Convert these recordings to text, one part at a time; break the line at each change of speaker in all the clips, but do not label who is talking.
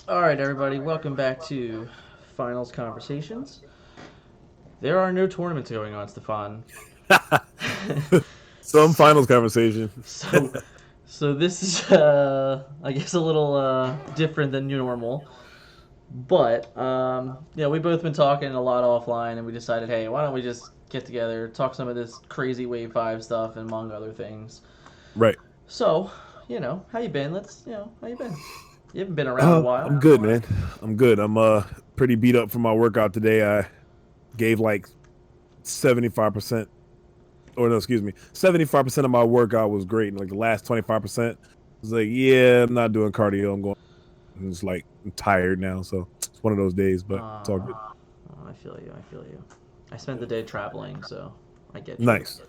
All right, everybody, welcome back to Finals Conversations. There are no tournaments going on, Stefan.
Some finals conversation.
so, so this is, I guess, a little different than normal. But we've both been talking a lot offline, and we decided, hey, why don't we just get together, talk some of this crazy Wave Five stuff, and among other things.
Right.
So, how you been? How you been? You haven't been around in a while.
I'm good, man. I'm good. I'm pretty beat up from my workout today. I gave like 75%, or no, excuse me, 75% of my workout was great, and like the last 25% was like, yeah, I'm not doing cardio. I'm going. It's like I'm tired now, so it's one of those days, but it's all good.
I feel you. I feel you. I spent the day traveling, so I get you.
Nice.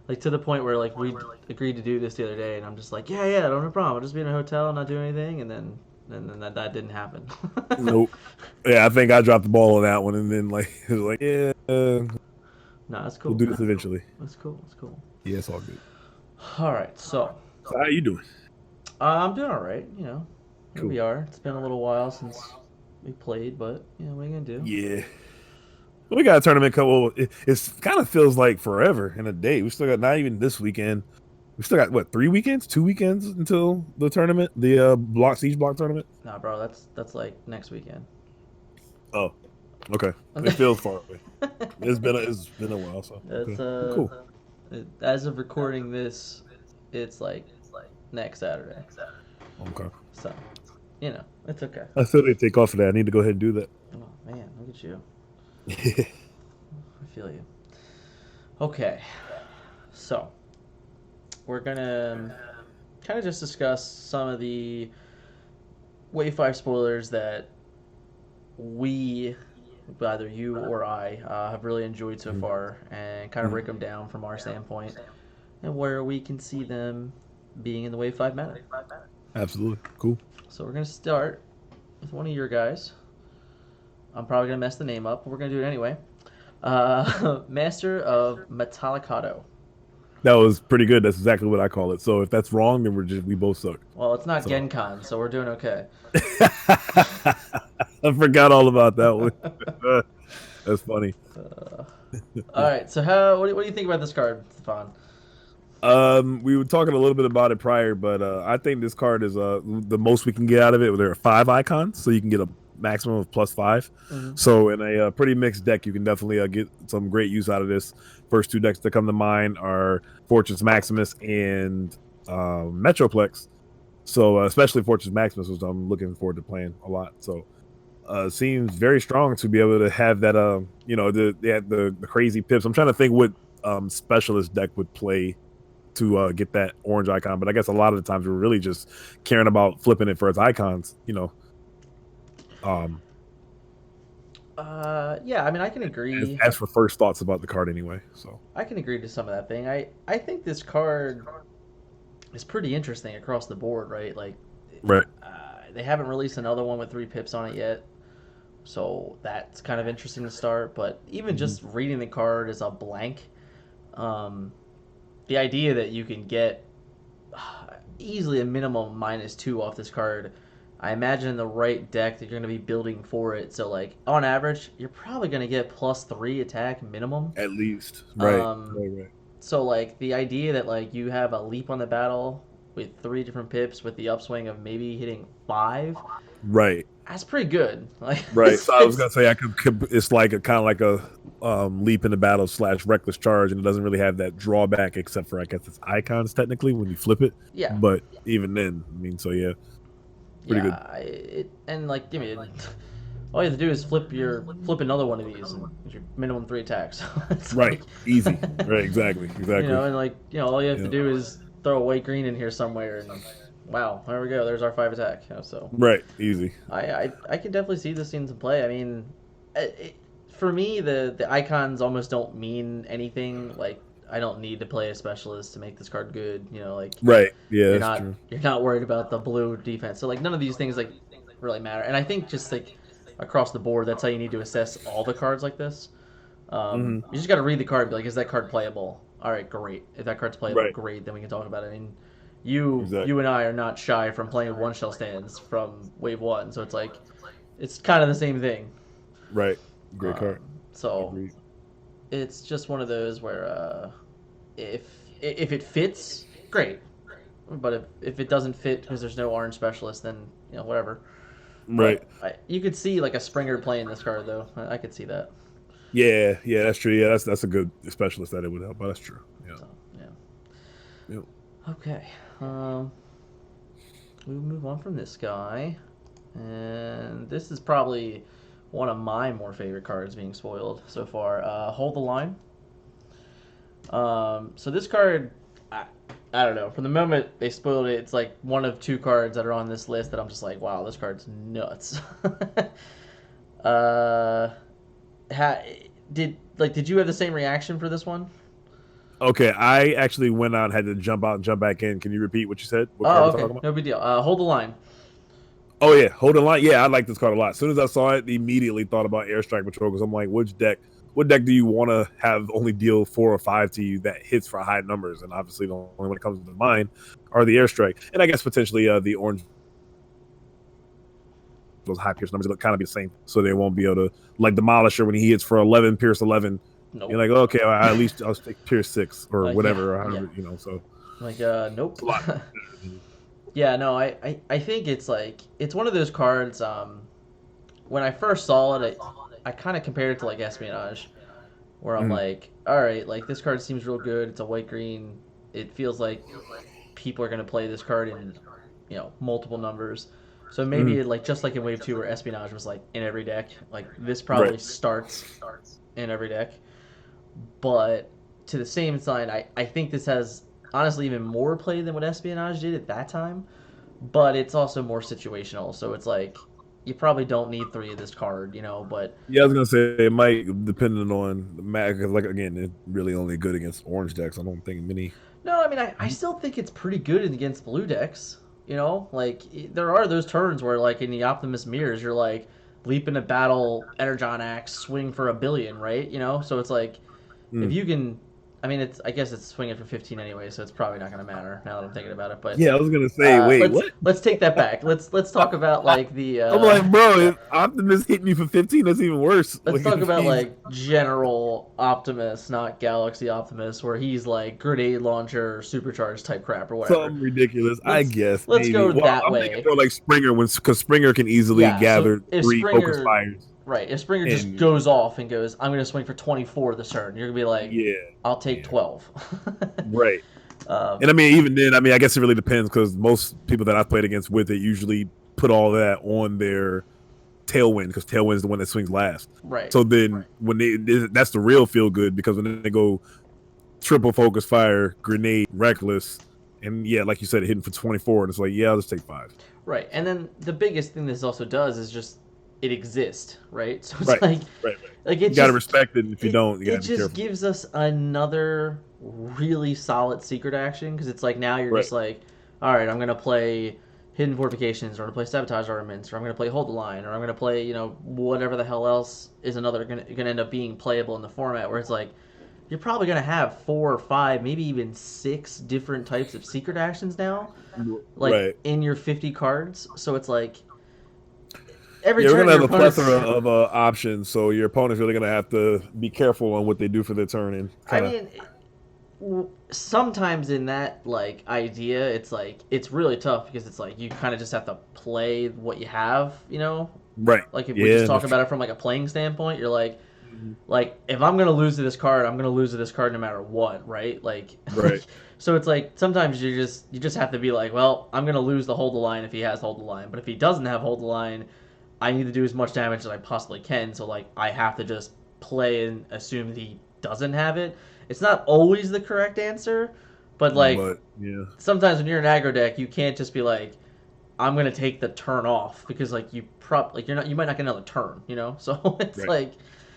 Like to the point where like we agreed to do this the other day, and I'm just like, yeah, no problem. I'll just be in a hotel, and not do anything, and then that didn't happen.
Nope. Yeah, I think I dropped the ball on that one, and then like it was like, yeah,
No, that's
we'll
cool.
do this eventually.
That's cool. That's cool.
Yeah, it's all good.
All right, so
So how you doing?
I'm doing all right. Here
Cool.
we are. It's been a little while since we played, but what are you gonna do?
Yeah. We got a tournament couple. It's kind of feels like forever in a day. We still got not even this weekend. We still got what 3 weekends, 2 weekends until the tournament, the siege block tournament.
Nah, bro, that's like next weekend.
Oh, okay. It feels far away. It's been a while. So
It's
okay, well, cool.
as of recording this, it's like next Saturday.
Okay.
So, it's okay.
I still need to take off of that. I need to go ahead and do that.
Oh man, look at you. I feel you. Okay, so we're gonna kind of just discuss some of the Wave 5 spoilers that we, either you or I, have really enjoyed so
Mhm.
far, and kind of break them down from our standpoint and where we can see them being in the Wave 5 meta.
Absolutely cool.
So we're gonna start with one of your guys. I'm probably gonna mess the name up, but we're gonna do it anyway. Master of Metallicado.
That was pretty good. That's exactly what I call it. So if that's wrong, then we both suck.
Well, it's not
So
Genkan, so we're doing okay.
I forgot all about that one. That's funny.
All right. So what do you think about this card, Stefan?
We were talking a little bit about it prior, but I think this card is the most we can get out of it. There are 5 icons, so you can get a maximum of +5.
Mm-hmm.
So in a pretty mixed deck, you can definitely get some great use out of this. First two decks that come to mind are Fortress Maximus and Metroplex. So especially Fortress Maximus, which I'm looking forward to playing a lot. So seems very strong to be able to have that. The crazy pips. I'm trying to think what specialist deck would play to get that orange icon. But I guess a lot of the times we're really just caring about flipping it for its icons. Um,
Yeah. I mean, I can agree.
as for first thoughts about the card anyway. So
I can agree to some of that thing. I think this card is pretty interesting across the board, right? Like,
right.
they haven't released another one with 3 pips on it yet, so that's kind of interesting to start. But even
Mm-hmm.
just reading the card as a blank, um, the idea that you can get easily a minimum -2 off this card. I imagine in the right deck that you're going to be building for it. So, like, on average, you're probably going to get +3 attack minimum.
At least. Right.
Um,
Right.
so, like, the idea that, like, you have a leap on the battle with 3 different pips with the upswing of maybe hitting 5,
Right.
that's pretty good. Like,
Right. So I was gonna say I could it's like a kind of like a leap in the battle / reckless charge, and it doesn't really have that drawback except for I guess it's icons technically when you flip it.
yeah,
But even then, I mean, so yeah, pretty good.
and, like, give me all you have to do is flip another one of these, and it's your minimum 3 attacks. It's
Right.
like,
Easy. Right. Exactly. Exactly.
and like all you have to
Yeah.
do is throw a white green in here somewhere, and wow, there we go. There's our 5 attack. So
Right. Easy.
I can definitely see this into play. I mean, for me, the icons almost don't mean anything. Like, I don't need to play a specialist to make this card good. Like,
Right. Yeah.
you're
That's
not
true.
you're not worried about the blue defense. So, like, none of these things like really matter. And I think just like across the board, that's how you need to assess all the cards like this.
Hmm.
You just got to read the card and be like, is that card playable? All right, great. If that card's playable,
Right.
great. Then we can talk about it. I mean, You and I are not shy from playing one shell stands from wave one, so it's like it's kind of the same thing.
Right. Great
Um,
card.
so
Agreed.
it's just one of those where if if it fits, great. But if it doesn't fit because there's no orange specialist, then whatever.
Right.
But you could see like a Springer playing this card though. I could see that.
Yeah, yeah, that's true. Yeah, that's a good specialist that it would help. But that's true. Yeah.
So yeah.
Yep.
Okay. We'll move on from this guy, and this is probably one of my more favorite cards being spoiled so far. Hold the line. So this card, I don't know. From the moment they spoiled it, it's like one of two cards that are on this list that I'm just like, wow, this card's nuts. uh, did you have the same reaction for this one?
Okay, I actually went out and had to jump out and jump back in. Can you repeat what you said? What card
Oh,
we're
okay,
talking about?
no big deal. Hold the line.
Oh yeah, hold on line. Yeah, I like this card a lot. As soon as I saw it, immediately thought about Airstrike Patrol because I'm like, which deck? What deck do you want to have only deal 4 or 5 to you that hits for high numbers? And obviously, the only one that comes to mind are the Airstrike, and I guess potentially the orange. Those high pierce numbers, it'll kind of be the same, so they won't be able to like Demolisher when he hits for 11, pierce 11.
Nope.
You're like, okay, well, at least I'll take pierce 6 or whatever,
Yeah,
or however,
yeah.
So
Like, nope.
it's a lot.
Yeah, no, I think it's like it's one of those cards. When I first saw it, I kind of compared it to like Espionage, where I'm
Mhm.
like, all right, like this card seems real good. It's a white green. It feels like people are gonna play this card in, multiple numbers. So maybe
Mhm.
like just like in Wave Two, where Espionage was like in every deck, like this
Right.
probably starts in every deck. But to the same side, I think this has honestly even more play than what Espionage did at that time. But it's also more situational, so it's like you probably don't need three of this card, But
Yeah, I was gonna say it might depending on the mag. Like again, it's really only good against orange decks. I don't think many.
no, I mean I still think it's pretty good against blue decks. Like there are those turns where like in the Optimus Mirrors, you're like leap into battle, Energon Axe, swing for a billion, right? So it's like if
Mm.
you can, I mean, I guess it's swinging for 15 anyway, so it's probably not going to matter now that I'm thinking about it. But
Yeah, I was gonna say, wait,
let's
what?
let's take that back. Let's talk about like the
I'm like, bro, if Optimus hitting you for 15, that's even worse.
let's
Like
talk
if
about
he's
like General Optimus, not Galaxy Optimus, where he's like grenade launcher, supercharged type crap or whatever.
something ridiculous, I
Let's
guess
let's
maybe.
go
Well,
that
I'm thinking
way.
more like Springer, because Springer can easily
Yeah. So
gather 3 focus fires,
If Springer just
and
goes off and goes, I'm gonna swing for 24 this turn. You're gonna be like,
yeah,
I'll take
yeah,
12.
right.
um,
And I mean, even then, I mean, I guess it really depends because most people that I've played against with it usually put all that on their Tailwind because Tailwind is the one that swings last.
right.
So then when that's the real feel good because when they go triple focus fire, grenade, reckless, and yeah, like you said, hitting for 24, and it's like, yeah, I'll just take 5.
Right. And then the biggest thing this also does is just it exists, right? So it's
Right,
like
right.
it
You got to
just
respect it. If you don't, you got
it
to be
just
careful.
gives us another really solid secret action because it's like now you're
Right,
just like, all right, I'm gonna play hidden fortifications, or I'm gonna play sabotage armaments, or I'm gonna play hold the line, or I'm gonna play whatever the hell else is another gonna end up being playable in the format where it's like you're probably gonna have 4 or 5, maybe even 6 different types of secret actions now, like
right.
in your 50 cards. So it's like every
Yeah, we're
turn
gonna have
your
a plethora
opponent's.
of options, so your opponent's really gonna have to be careful on what they do for their turn and
I
kind of
mean, sometimes in that like idea, it's like it's really tough because it's like you kind of just have to play what you have.
right.
Like if we just
Yeah,
talk
that's
about
true.
it from like a playing standpoint, you're
Mhm.
like if I'm gonna lose to this card, I'm gonna lose to this card no matter what, right? Like,
Right.
so it's like sometimes you just have to be like, well, I'm gonna lose the hold the line if he has hold the line, but if he doesn't have hold the line, I need to do as much damage as I possibly can. So like I have to just play and assume that he doesn't have it. It's not always the correct answer, but like
But yeah,
sometimes when you're an aggro deck, you can't just be like, I'm gonna take the turn off because like you might not get another turn. So it's
right.
like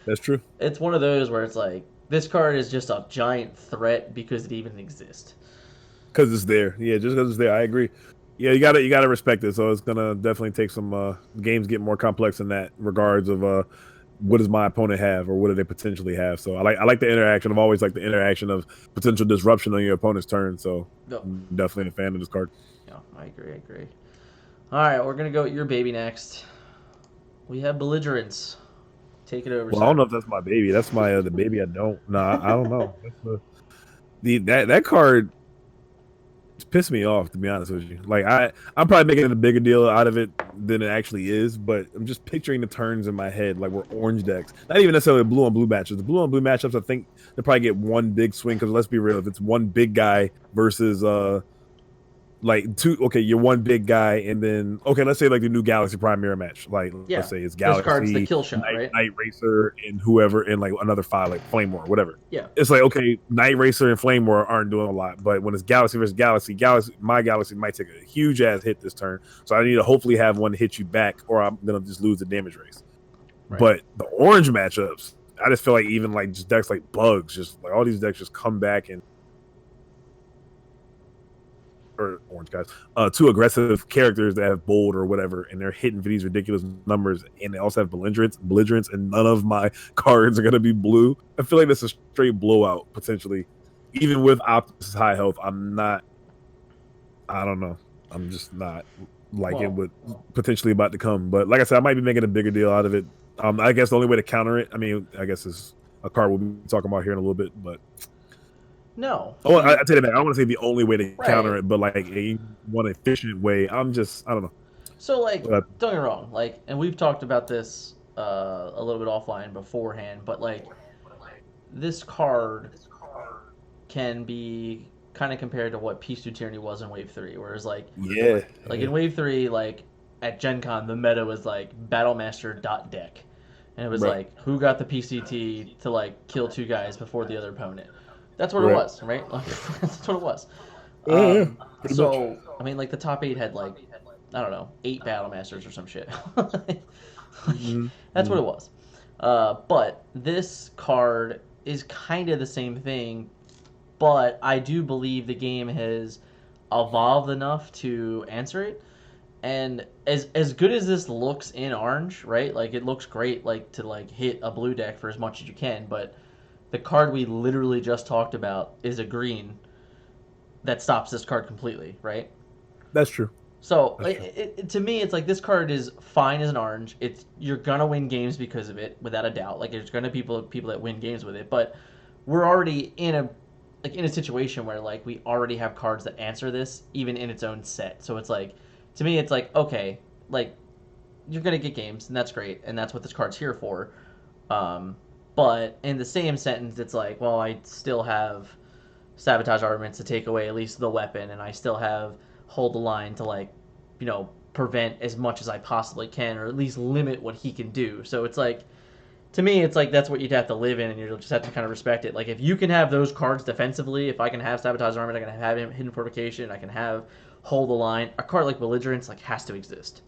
That's true.
it's one of those where it's like this card is just a giant threat because it even exists.
Because it's there. Yeah, just because it's there. I agree. Yeah, you gotta respect it. So it's gonna definitely take some games get more complex in that regards of what does my opponent have, or what do they potentially have? So I like the interaction. I've always liked the interaction of potential disruption on your opponent's turn. So
No.
I'm definitely a fan of this card.
Yeah, I agree. I agree. All right, we're gonna go with your baby next. We have belligerence. Take it over,
Well, I don't
sir.
know if that's my baby. That's my the baby. I don't. No, I don't know. That's that card pissed me off, to be honest with you. Like I'm probably making a bigger deal out of it than it actually is, but I'm just picturing the turns in my head like we're orange decks. Not even necessarily blue on blue matchups. The blue on blue matchups, I think they probably get one big swing because let's be real, if it's one big guy versus like two, okay, you're one big guy, and then okay, let's say like the new Galaxy Prime mirror match. Like
Yeah,
let's say it's
this card's the
Galaxy,
kill shot, right?
Night Racer, and whoever, and like another five, like Flame War, whatever.
Yeah.
It's like okay, Night Racer and Flame War aren't doing a lot, but when it's Galaxy versus Galaxy, my Galaxy might take a huge ass hit this turn, so I need to hopefully have one hit you back, or I'm gonna just lose the damage race. Right. But the orange matchups, I just feel like even like just decks like Bugs, just like all these decks just come back and or orange guys, two aggressive characters that have bold or whatever, and they're hitting for these ridiculous numbers, and they also have belligerence, and none of my cards are gonna be blue. I feel like that's a straight blowout potentially. Even with Optimus high health, I don't know. I'm just not liking what potentially about to come. But like I said, I might be making a bigger deal out of it. I guess the only way to counter it, I mean, I guess is a card we'll be talking about here in a little bit, but
no.
Oh, I tell you that I don't want to say the only way to counter it, but like one efficient way. I don't know.
So like, don't get me wrong, like, and we've talked about this a little bit offline beforehand, but like, this card can be kind of compared to what Peace Through Tyranny was in Wave 3, whereas like, in Wave 3, like at Gen Con, the meta was like Battlemaster deck, and it was like who got the PCT to like kill two guys before the other opponent. That's what it was, right? Like, that's what it was. So, I mean, like, the top 8 had, like, I don't know, 8 Battle Masters or some shit. That's what it was. But this card is kind of the same thing, but I do believe the game has evolved enough to answer it. And as good as this looks in orange, right? Like, it looks great, like, to, like, hit a blue deck for as much as you can, but the card we literally just talked about is a green that stops this card completely, right?
That's true.
So to me, it's like this card is fine as an orange. You're gonna win games because of it, without a doubt. Like there's gonna be people that win games with it, but we're already in a situation where like we already have cards that answer this, even in its own set. So it's like, to me, it's like okay, like you're gonna get games, and that's great, and that's what this card's here for. But in the same sentence, it's like, well, I still have sabotage armaments to take away at least the weapon, and I still have hold the line to like, prevent as much as I possibly can, or at least limit what he can do. So it's like, to me, it's like that's what you'd have to live in, and you'll just have to kind of respect it. Like if you can have those cards defensively, if I can have sabotage armament, I can have hidden fortification, I can have hold the line. A card like belligerence like has to exist.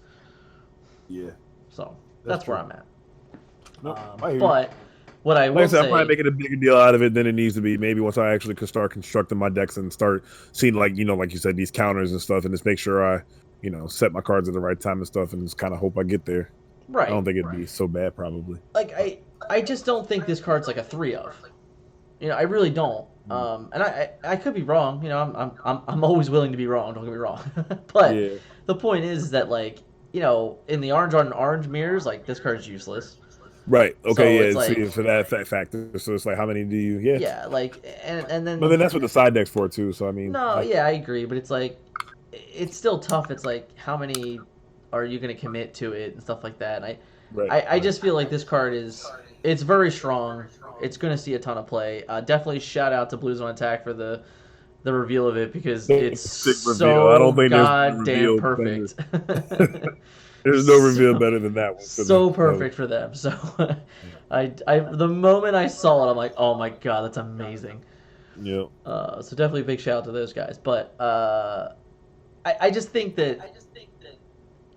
Yeah.
So that's where I'm at.
Nope,
but what I will say,
I'm probably making a bigger deal out of it than it needs to be. Maybe once I actually could start constructing my decks and start seeing like like you said, these counters and stuff, and just make sure I set my cards at the right time and stuff, and just kind of hope I get there.
Right.
I don't think it'd be so bad, probably.
Like I just don't think this card's like a 3 of. I really don't. And I could be wrong. I'm always willing to be wrong. Don't get me wrong. But the point is that like in the orange on orange mirrors, like this card's useless.
Right. Okay.
So
yeah. For that factor, so it's like how many do you? Yeah.
Yeah. Like and then.
But then that's what the side deck's for too. So I mean.
No. Yeah, I agree, but it's like, it's still tough. It's like how many are you going to commit to it and stuff like that. And I just feel like this card it's very strong. It's going to see a ton of play. Definitely shout out to Blues on Attack for the reveal of it, because it's so
I don't think
goddamn perfect.
There's no reveal better than that one.
So perfect for them. So I the moment I saw it, I'm like, oh my god, that's amazing.
Yeah.
So definitely a big shout out to those guys. But I just think that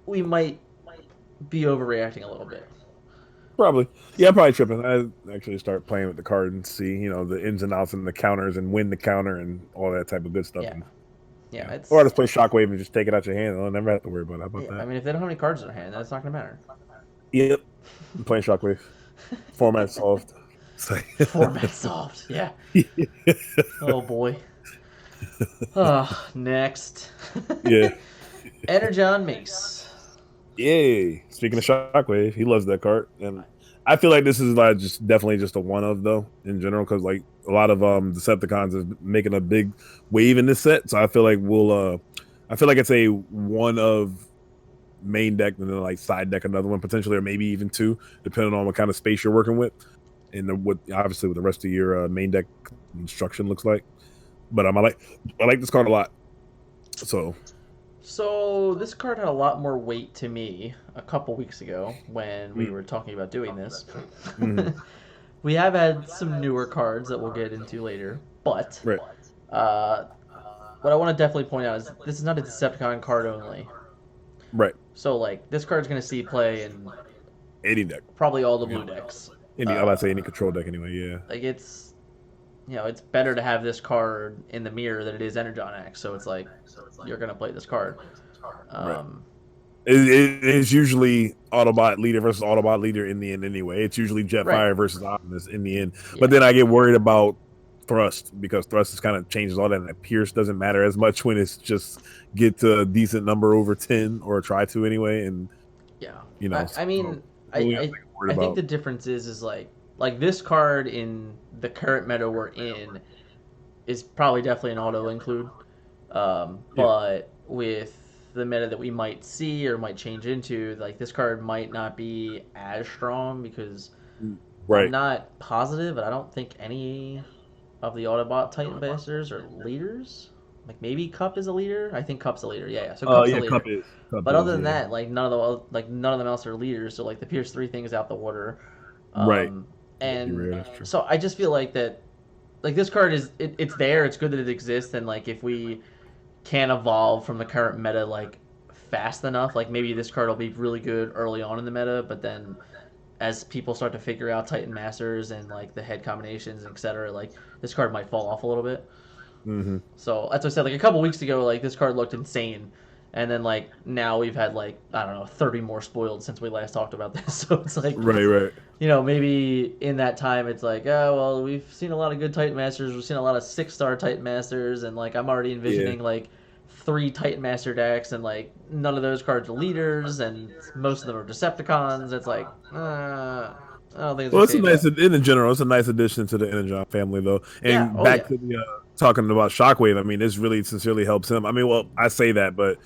we might be overreacting a little bit.
Probably. Yeah, I'm probably tripping. I actually start playing with the card and see, the ins and outs and the counters and win the counter and all that type of good stuff.
Yeah.
Or I just play Shockwave and just take it out your hand. I'll never have to worry about that.
I mean, if they don't have any cards in their hand, that's not going to matter.
Yep. I'm playing Shockwave. Format soft.
Format soft. Yeah. Oh boy. Next.
Yeah.
Energon Mace.
Yay. Speaking of Shockwave, he loves that card. And I feel like this is like just definitely just a one of though in general, because like a lot of Decepticons is making a big wave in this set. So I feel like I feel like it's a one of main deck and then like side deck another one potentially, or maybe even two, depending on what kind of space you're working with. And what obviously what the rest of your main deck construction looks like. But I like this card a lot.
So this card had a lot more weight to me a couple weeks ago when we were talking about doing this.
Mhm.
We have had some newer cards that we'll get into later, but
Right.
uh, what I want to definitely point out is this is not a Decepticon card only.
Right.
So like this card's gonna see play in
Any deck.
probably all the blue decks.
Any I would say any control deck anyway, yeah.
Like it's it's better to have this card in the mirror than it is Energon X. So it's like you're gonna play this card.
Right. It's usually Autobot leader versus Autobot leader in the end anyway. It's usually Jetfire
Right.
versus Optimus in the end.
Yeah.
But then I get worried about Thrust because Thrust is kind of changes all that, and Pierce doesn't matter as much when it's just get to a decent number over 10 or try to anyway. And
Yeah. I
so
mean,
we have
I,
to get
I
worried
think
about.
the difference is like this card in the current meta we're in is probably definitely an auto include.
Yeah.
But with the meta that we might see or might change into, like this card might not be as strong because I'm
Right.
not positive, but I don't think any of the Autobot Titan Basters are leaders. Like maybe Cup is a leader. I think Cup's a leader. Yeah. So Cup's a
Yeah,
leader.
Cup
But other
is,
than
yeah.
that, like none of them else are leaders. So like the Pierce three thing is out the water.
Right.
And
You're right, that's true.
so I just feel like that, like this card it's there. It's good that it exists. And like if we can evolve from the current meta like fast enough, like maybe this card will be really good early on in the meta. But then as people start to figure out Titan Masters and like the head combinations, etc., like this card might fall off a little bit.
Mm-hmm.
So that's what I said. Like a couple weeks ago, like this card looked insane, and then like now we've had like I don't know 30 more spoiled since we last talked about this. So it's like
Right.
maybe in that time it's like oh well we've seen a lot of good Titan Masters, we've seen a lot of 6-star Titan Masters, and like I'm already
Yeah.
envisioning like 3 Titan Master decks, and like none of those cards are leaders, and most of them are Decepticons. It's like I don't think it's
Well,
gonna
it's a
change
nice
that.
in general. It's a nice addition to the Energon family, though.
Yeah.
And
Oh
back
yeah.
to the talking about Shockwave. I mean, this really sincerely helps him. I mean, well, I say that, but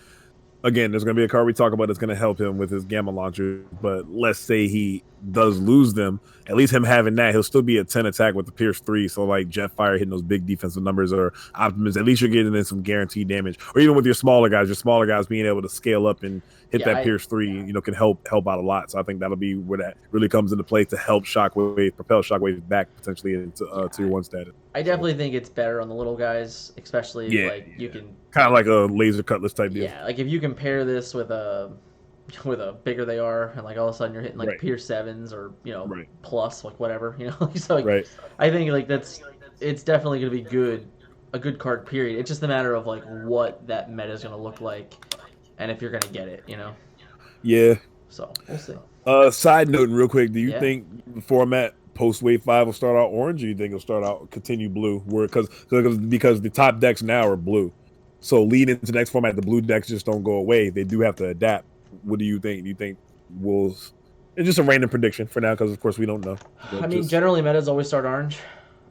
again, there's going to be a card we talk about that's going to help him with his gamma launcher. But let's say he does lose them, at least him having that, he'll still be a 10 attack with the Pierce 3. So like Jetfire hitting those big defensive numbers, or Optimus, at least you're getting in some guaranteed damage. Or even with your smaller guys being able to scale up and hit
Yeah.
that Pierce 3, can help out a lot. So I think that'll be where that really comes into play to help propel Shockwave back potentially into
Yeah.
tier 1 status.
I
So,
definitely think it's better on the little guys, especially if
yeah,
like you can.
kind of like a laser cutlass type deal.
Yeah, like if you compare this with a bigger they are, and like all of a sudden you're hitting like
Right.
Pierce sevens or
Right.
plus like whatever. So like
Right.
I think like it's definitely gonna be a good card. Period. It's just a matter of like what that meta is gonna look like, and if you're gonna get it.
Yeah.
So we'll see.
Side note, real quick, do you
Yeah.
think the format post Wave 5 will start out orange, or you think it'll start out continue blue? Because the top decks now are blue, so leading into the next format, the blue decks just don't go away. They do have to adapt. What do you think? Do you think we'll? It's just a random prediction for now, because of course we don't know.
I mean, generally metas always start orange,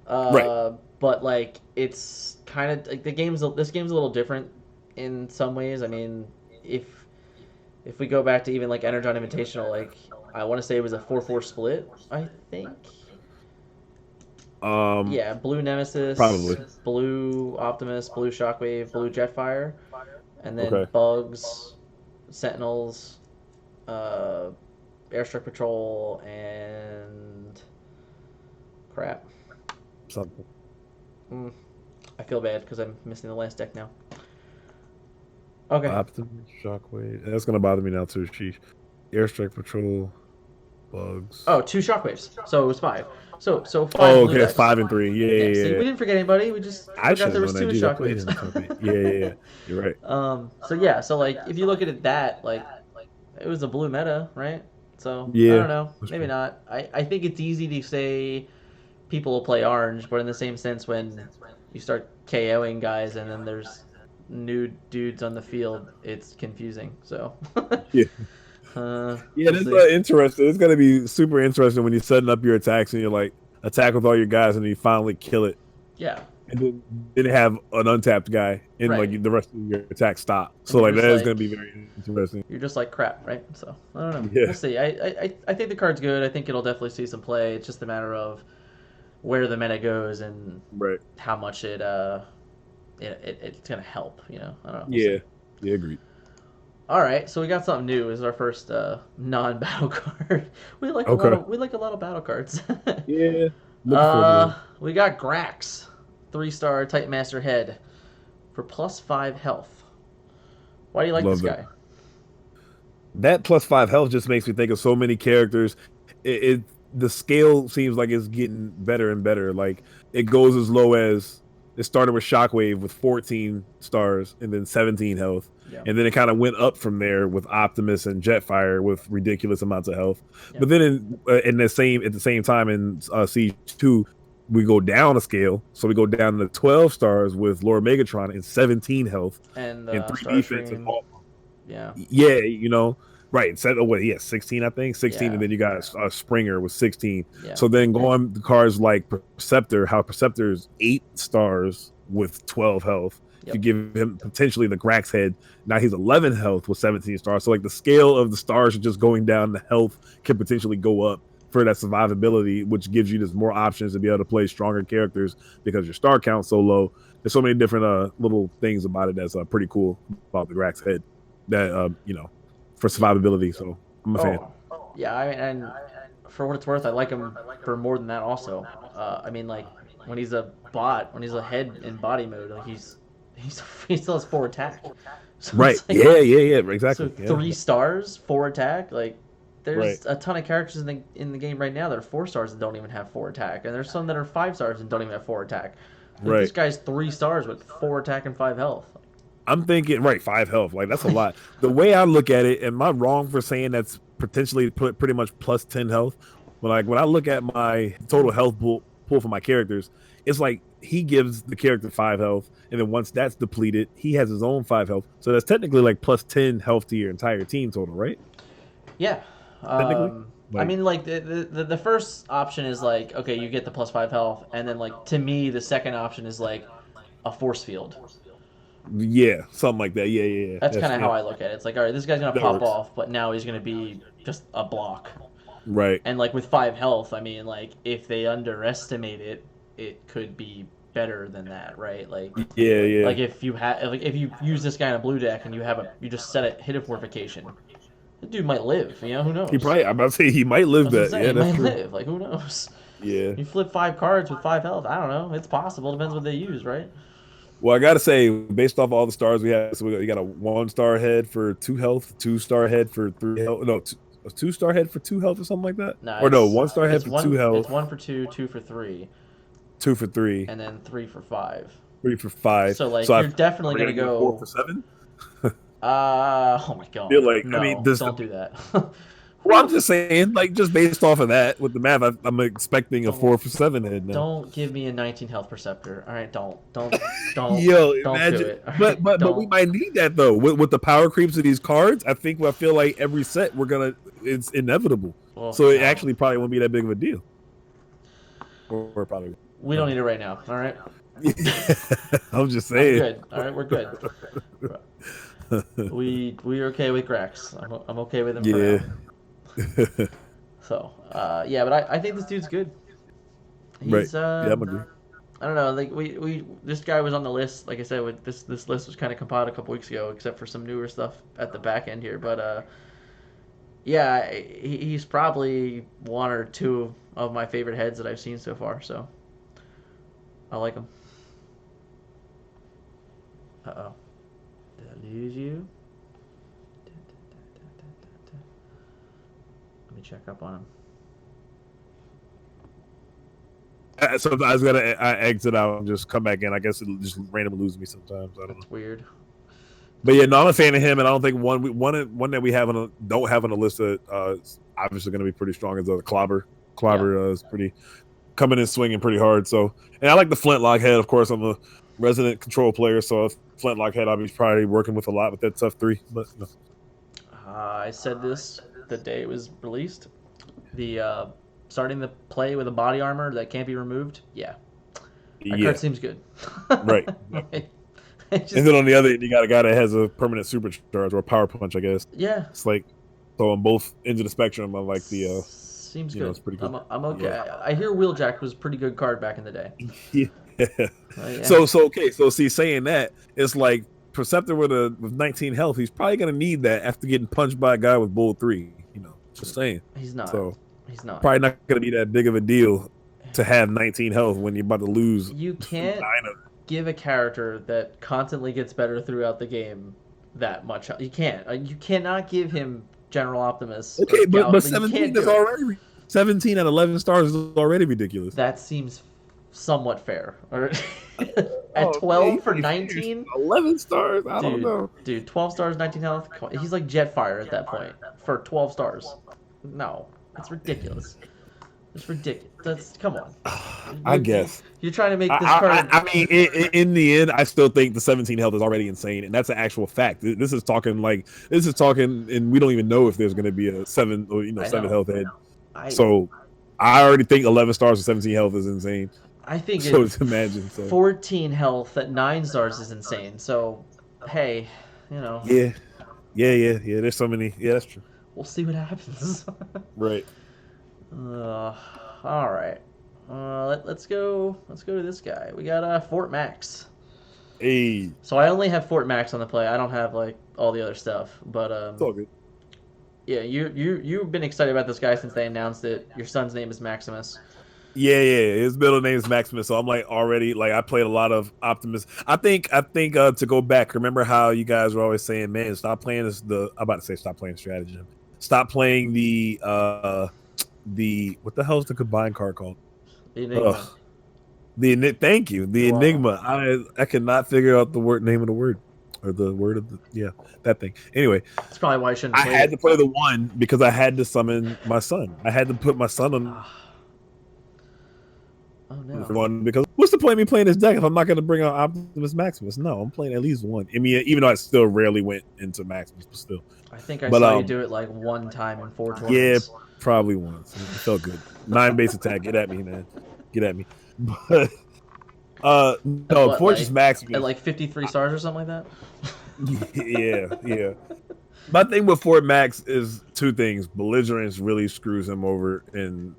Right.
but like it's kind of like this game's a little different in some ways. I mean, if we go back to even like Energon Invitational, like I want to say it was a 4-4 split. I think. Yeah, blue Nemesis,
Probably.
blue Optimus, blue Shockwave, blue Jetfire, and then
Okay.
Bugs, Sentinels, uh, Airstrike Patrol, and crap.
Something.
I feel bad because I'm missing the last deck now. Okay.
Optimus, Shockwave. That's gonna bother me now too. Sheesh. Airstrike Patrol, Bugs.
Oh, 2 Shockwaves. So it was 5. So 5
Oh,
blue
okay, it's
decks.
5 and 3.
Yeah, see,
Yeah.
we didn't forget anybody. We just
I
forgot
should
there
have
was
known
2
that. Jeez, I played him.
Shockwaves.
Yeah. You're right.
So yeah, so like if you look at it that like it was a blue meta, right? So I
Yeah,
don't know.
that's
Maybe
true.
not. I think it's easy to say people will play orange, but in the same sense, when you start KOing guys and then there's new dudes on the field, it's confusing. So
Yeah, yeah,
we'll
that's
see.
interesting. It's gonna be super interesting when you're setting up your attacks and you're like attack with all your guys and you finally kill it,
Yeah,
and then have an untapped guy and
right.
like the rest of your attack stop.
And
So
you're
like
just
that is gonna
like
be very interesting.
crap, right? So I don't know.
Yeah,
We'll see. I think the card's good. I think it'll definitely see some play. It's just a matter of where the meta goes and
right.
how much it's gonna help. I don't know. We'll see.
Yeah, yeah, agreed.
All right, so we got something new. This is our first non-battle card.
Okay.
We like a lot of battle cards.
Yeah, looking forward to this.
We got Grax, 3-star Titan Master Head for +5 health. Why do you like this
Love that.
guy?
That +5 health just makes me think of so many characters. It the scale seems like it's getting better and better. Like it goes as low as it started with Shockwave with 14 stars and then 17 health,
Yeah,
and then it kind of went up from there with Optimus and Jetfire with ridiculous amounts of health.
yeah,
But then in the same time in Siege 2, we go down a scale, so we go down to 12 stars with Lord Megatron and 17 health
and
and three defense and
Starscream.
all.
Yeah,
Yeah, right. Instead of what he has 16, I think 16, and
yeah,
then you got a Springer with 16.
yeah,
So then go on the cards like Perceptor, how Perceptor's 8 stars with 12 health. If you
yep.
give him potentially the Grax head, now he's 11 health with 17 stars. So like the scale of the stars are just going down. The health can potentially go up for that survivability, which gives you just more options to be able to play stronger characters because your star count's so low. There's so many different little things about it that's pretty cool about the Grax head that for
Yeah.
survivability. So I'm a fan.
Oh, yeah. And for what it's worth, I like him for more than that. Also, I mean, like when he's a bot, when he's a head in body mode, like he's he still has 4 attack. So
Right.
it's like
Yeah. Yeah. Yeah.
so
Exactly. Yeah.
3 stars, 4 attack. Like
Right.
there's a ton of characters in the game right now that are 4 stars and don't even have 4 attack, and there's some that are 5 stars and don't even have 4 attack. Like this
Right.
guy's 3 stars with 4 attack and 5 health.
I'm thinking right 5 health. Like that's a lot. The way I look at it, am I wrong for saying that's potentially pretty much +10 health? But like when I look at my total health pool for my characters, it's like he gives the character 5 health, and then once that's depleted, he has his own 5 health. So that's technically like +10 health to your entire team total, right?
Yeah.
Technically,
I
like
mean, like the first option is like, okay, you get the +5 health, and then like to me, the second option is like a force field.
yeah, something like that. Yeah, yeah, yeah.
That's
That's
kind of
yeah,
how I look at it. It's like, all right, this guy's gonna
that
pop
works.
off, but now he's gonna be just a block.
Right.
And like with 5 health, I mean, like if they underestimate it, it could be better than that, right?
Yeah, yeah.
Like if you use this guy in a blue deck and you just set a hit of fortification, the dude might live. Who
He
knows?
probably. I'm about to say he might live
That's what I'm
that.
saying.
Yeah,
He
that's
might
true.
live. Like who knows?
Yeah.
You flip 5 cards with 5 health. I don't know. It's possible. Depends what they use, right?
Well, I gotta say, based off all the stars we have, so you got a 1 star head for 2 health, 2 star head for 3 health. No, a 2 star head for 2 health or something like that.
No,
Or no, 1 star head
it's
for two
one it's
health,
1 for 2, 2 for 3,
2 for 3,
and then 3 for 5.
3 for 5.
So like
So
you're
are
definitely
we
gonna
gonna go four
go.
for seven?
Oh my
Feel
god,
like I mean,
no!
this.
Don't do that.
Well, I'm
Whew.
just saying, like, just based off of that with the math, I'm expecting a
Don't
4 for 7 head now.
don't give me a 19 health Perceptor. All right, don't
Yo,
don't do
imagine,
it. All
but
right,
but we
don't.
might need that though with the power creeps of these cards. I feel like every set it's inevitable.
Well,
So it
no,
actually probably won't be that big of a deal. Or probably.
we don't need it right now. All right,
I'm just
I'm
saying.
good. All right, we're good. We are okay with Grax. I'm okay with him for
Yeah.
now. So yeah, but I think this dude's good.
Right.
He's
Yeah, I'm agree.
I don't know, like we this guy was on the list. Like I said, with this list was kind of compiled a couple weeks ago, except for some newer stuff at the back end here. But yeah, he's probably one or two of my favorite heads that I've seen so far. So I like him. Uh oh, did I lose you? Let me check up on him.
Sometimes I gotta I exit out and just come back in. I guess it'll just randomly lose me sometimes. I don't know.
That's weird.
But yeah, no, I'm a fan of him, and I don't think one that we don't have on the list that is obviously going to be pretty strong is Clobber. Clobber is pretty coming in swinging pretty hard. So, and I like the Flintlock head. Of course, I'm a resident control player, so Flintlock head, I'll be probably working with a lot with that tough 3. But
I said this the day it was released. The starting the play with a body armor that can't be removed. Yeah, that card seems good.
Right. And then on the other end, you got a guy that has a permanent supercharge or a power punch, I guess.
Yeah.
It's like, so on both ends of the spectrum, I like the.
Seems good.
It's pretty good.
I'm okay. Yeah. I hear Wheeljack was a pretty good card back in the day.
Yeah. Yeah. So okay. So see, saying that, it's like Perceptor with 19 health. He's probably gonna need that after getting punched by a guy with Bull 3. Just saying.
He's not.
So
he's not.
Probably not gonna be that big of a deal to have 19 health when you're about to lose.
You can't give a character that constantly gets better throughout the game that much. You can't. You cannot give him General Optimus.
Okay, but 17 is already 17 at 11 stars is already ridiculous.
That seems somewhat fair. At 12 for 19,
11 stars. I don't know,
dude. 12 stars, 19 health. He's like Jetfire at that point for 12 stars. No, it's ridiculous. It's ridiculous. Come on.
I guess
you're trying to make this card.
I mean, in the end, I still think the 17 health is already insane, and that's an actual fact. This is talking, and we don't even know if there's going to be a 7 or 7 health head. So I already think 11 stars with 17 health is insane.
I think
so to imagine
14 health at 9 stars is insane. So hey,
Yeah. There's so many. Yeah, that's true.
We'll see what happens.
Right.
All right. Let's go to this guy. We got Fort Max.
Hey.
So I only have Fort Max on the play. I don't have like all the other stuff. But
it's all good.
Yeah, you've been excited about this guy since they announced it. Your son's name is Maximus.
Yeah. His middle name is Maximus, so I'm like already like I played a lot of Optimus. I think to go back, remember how you guys were always saying, man, stop playing stop playing strategy. Stop playing the what the hell is the combined card called?
Enigma.
Thank you. The Enigma. I cannot figure out the name of the word. Or the word of that thing. Anyway,
that's probably why I shouldn't.
I had to play the 1 because I had to summon my son. I had to put my son on.
Oh no!
1 because what's the point of me playing this deck if I'm not going to bring out Optimus Maximus? No, I'm playing at least 1. I mean, even though I still rarely went into Maximus, but still.
I think I saw you do it like 1 time in 4 tournaments.
Yeah, probably once. It felt good. 9 base attack. Get at me, man. Get at me. But no, Fortress Maximus
at like 53 stars or something like that.
Yeah. My thing with Fort Max is 2 things. Belligerence really screws him over, and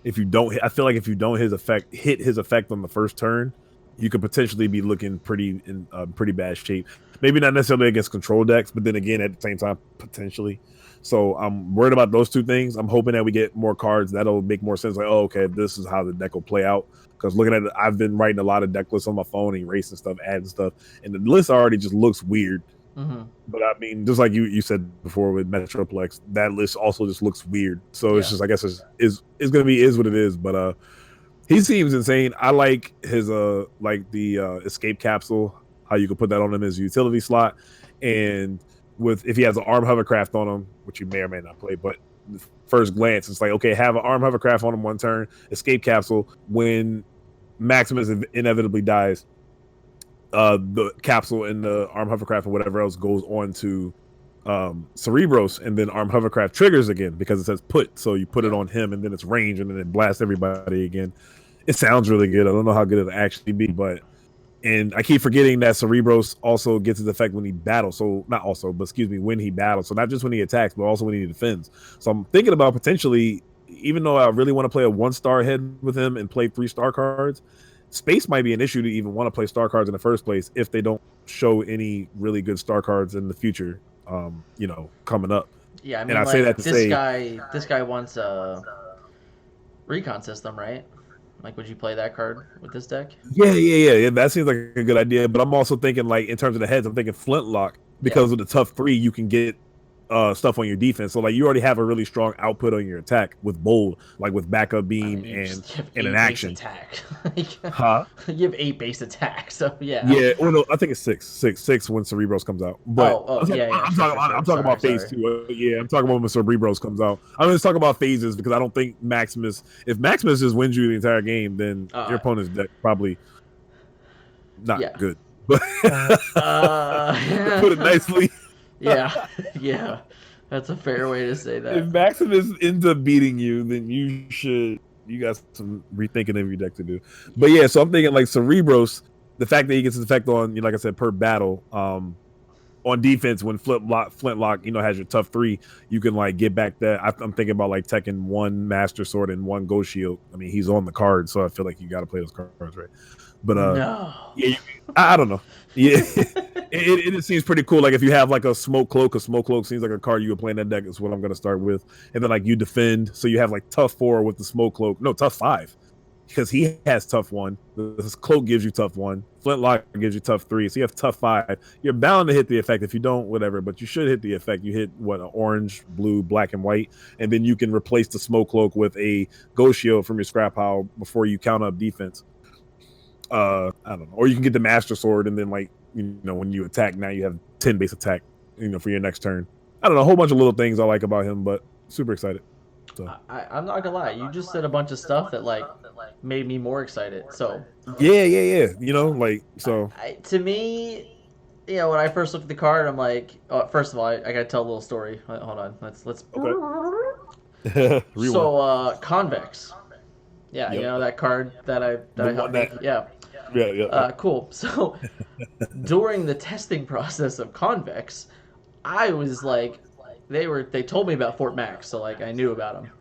if you don't, I feel like if you don't hit his effect on the first turn, you could potentially be looking in pretty bad shape. Maybe not necessarily against control decks, but then again, at the same time, potentially. So I'm worried about those 2 things. I'm hoping that we get more cards that'll make more sense. Like, oh, okay, this is how the deck will play out. Because looking at it, I've been writing a lot of deck lists on my phone, erasing stuff, adding stuff, and the list already just looks weird.
Mm-hmm.
But I mean, just like you said before with Metroplex, that list also just looks weird. So it's just, I guess it's gonna be what it is. But he seems insane. I like his like the escape capsule, how you can put that on him as a utility slot, and if he has an arm hovercraft on him, which you may or may not play, but first glance, it's like, okay, have an arm hovercraft on him 1 turn, escape capsule. When Maximus inevitably dies, the capsule and the arm hovercraft and whatever else goes on to Cerebros, and then arm hovercraft triggers again because it says put. So you put it on him, and then it's range, and then it blasts everybody again. It sounds really good. I don't know how good it'll actually be, and I keep forgetting that Cerebros also gets his effect when he battles. So not also, but excuse me, when he battles. So not just when he attacks, but also when he defends. So I'm thinking about potentially, even though I really want to play a 1-star head with him and play 3-star cards, space might be an issue to even want to play star cards in the first place if they don't show any really good star cards in the future, coming up.
Yeah, I mean, and I say that to this guy wants a recon system, right? Like, would you play that card with this deck?
Yeah. That seems like a good idea. But I'm also thinking, like, in terms of the heads, I'm thinking Flintlock because of the tough 3. You can get stuff on your defense. So like you already have a really strong output on your attack with bold, like with backup
I mean,
beam
you just have
and an
8 base
action.
attack.
Huh?
You have 8 base attack, so yeah.
Yeah, well, no, I think it's six when Cerebros comes out. But
Oh, yeah, yeah, sure, sure,
I'm
sure.
talking
Sorry,
about phase
sorry.
two. Yeah, I'm talking about when Cerebros comes out. I'm going to talk about phases because I don't think Maximus. If Maximus just wins you the entire game, then your
Uh,
opponent's deck probably not
yeah.
good. But to put it
Uh,
nicely,
yeah, yeah. That's a fair way to say
if
that.
Maximus ends up beating you, then you got some rethinking of your deck to do. But
Yeah.
yeah, so I'm thinking like Cerebros, the fact that he gets his effect on, like I said, per battle, on defense when Flintlock, has your tough three, you can like get back that. I'm thinking about like taking one Master Sword and one Ghost Shield. I mean, he's on the card, so I feel like you got to play those cards right. But
No.
yeah, I don't know. Yeah, it seems pretty cool. Like if you have like a smoke cloak seems like a card you would play in that deck. Is what I'm gonna start with, and then like you defend, so you have like tough 4 with the smoke cloak. No, tough 5 because he has tough 1. This cloak gives you tough 1. Flintlock gives you tough 3, so you have tough 5. You're bound to hit the effect. If you don't, whatever, but you should hit the effect. You hit what, orange, blue, black, and white, and then you can replace the smoke cloak with a ghost shield from your scrap pile before you count up defense. I don't know, or you can get the Master Sword, and then like when you attack, now you have 10 base attack, for your next turn. I don't know, a whole bunch of little things I like about him, but super excited. So
I'm not gonna lie. You just said a bunch of stuff that like made me more excited. So
yeah. Like so.
to me, when I first looked at the card, I'm like, first of all, I gotta tell a little story. Hold on, let's.
Okay. Rewind.
So convex. Yeah,
Yep.
that card that
The
I
one
helped make.
that.
Yeah.
Yeah.
Cool. So during the testing process of convex, I was like, they told me about Fort Max, so like I knew about them,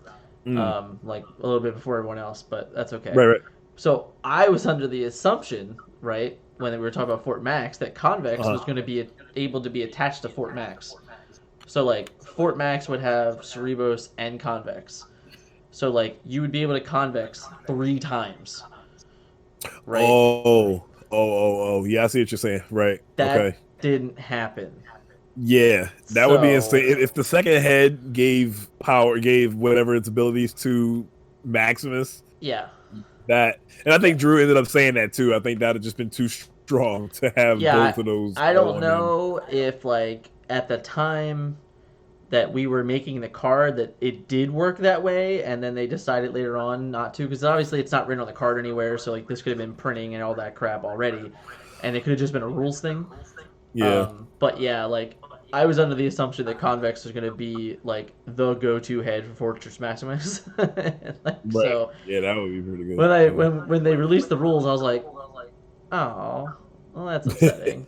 Mm.
like a little bit before everyone else, but that's okay.
Right.
So I was under the assumption, right, when we were talking about Fort Max, that convex
Uh-huh.
was going to be able to be attached to Fort Max. So like Fort Max would have Cerebos and convex. So like you would be able to convex 3 times, right?
Oh. Yeah, I see what you're saying. Right.
That
Okay.
didn't happen.
Yeah, that would be
So
insane. If the second head gave whatever its abilities to Maximus,
yeah,
and I think Drew ended up saying that too. I think that had just been too strong to have
yeah.
both of those
I
all
don't
on him.
know if like at the time that we were making the card that it did work that way, and then they decided later on not to, because obviously it's not written on the card anywhere. So like this could have been printing and all that crap already, and it could have just been a rules thing.
Yeah,
But yeah, like I was under the assumption that convex was going to be like the go-to head for Fortress Maximus. Like,
right.
so
Yeah, that would be pretty good.
when I
Yeah.
when they released the rules, I was like, oh, well that's upsetting.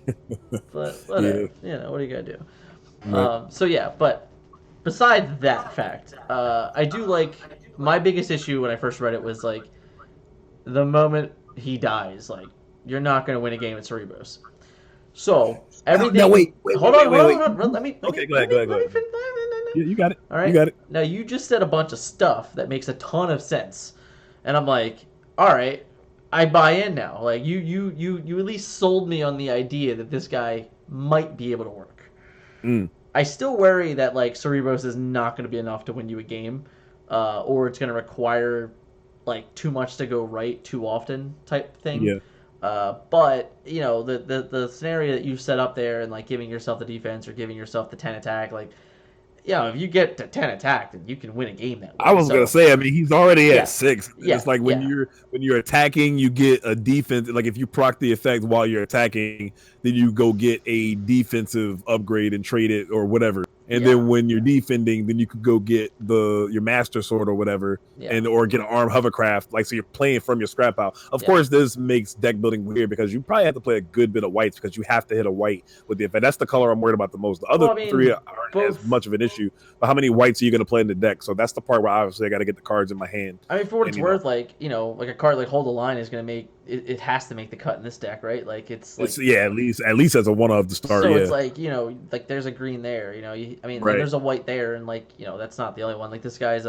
But
Yeah.
whatever, what are you gonna do?
Right.
So yeah, but besides that fact, I do like my biggest issue when I first read it was like the moment he dies, like you're not gonna win a game at Cerebros. So
Now
everything.
wait.
Hold on.
Okay, go ahead. Go ahead. Go
Let me
ahead.
finish.
You got it.
All
You
right.
got it.
Now you just said a bunch of stuff that makes a ton of sense, and I'm like, all right, I buy in now. Like you at least sold me on the idea that this guy might be able to work.
Mm.
I still worry that like Cerebros is not going to be enough to win you a game, or it's going to require like too much to go right too often type thing.
Yeah.
But the scenario that you set up there and like giving yourself the defense or giving yourself the 10 attack, like if you get to 10 attack, then you can win a game that
I
way.
was gonna
So
say, I mean, he's already at
yeah,
6.
yeah,
It's like when
yeah,
you're attacking, you get a defense. Like if you proc the effect while you're attacking, then you go get a defensive upgrade and trade it or whatever. And
yeah,
then when you're defending, then you could go get your Master Sword or whatever,
yeah,
or get an armed hovercraft. Like so, you're playing from your scrap pile. Of
yeah.
course, this makes deck building weird because you probably have to play a good bit of whites because you have to hit a white with the effect. That's the color I'm worried about the most. The
Well,
other
I
three
mean,
aren't as
both.
much of an issue. But how many whites are you going to play in the deck? So that's the part where obviously I got to get the cards in my hand.
I mean, for what
And
it's worth, like like a card like Hold the Line is gonna make it. It has to make the cut in this deck, right? Like it's like
it's at least as a one of the start.
so it's
Yeah,
like like there's a green there. I mean, and
right.
there's a white there, and like that's not the only one. Like this guy's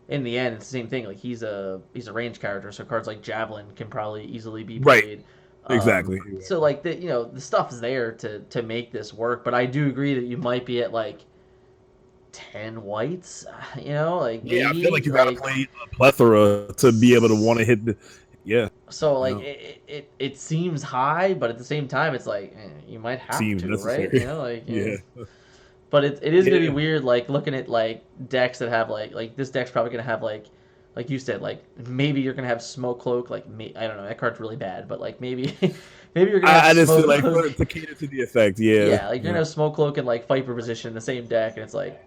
in the end, it's the same thing. Like he's a range character, so cards like Javelin can probably easily be
Right.
played.
Exactly.
So like the stuff is there to make this work, but I do agree that you might be at like 10 whites, like
Yeah, I feel
maybe
like you got to
like
play a plethora to be able to want to hit the. Yeah,
so like
no,
it seems high, but at the same time it's like you might have
seems
to, right?
necessary.
Yeah.
Yeah,
But it is gonna be
yeah,
weird, like looking at like decks that have like this deck's probably gonna have like you said, like maybe you're gonna have smoke cloak, like I don't know, that card's really bad, but like maybe maybe you're gonna have
I just feel
smoke
like
cloak.
to cater to the effect. Yeah,
Yeah, like you're
yeah,
gonna have smoke cloak and like Viper position in the same deck, and it's like,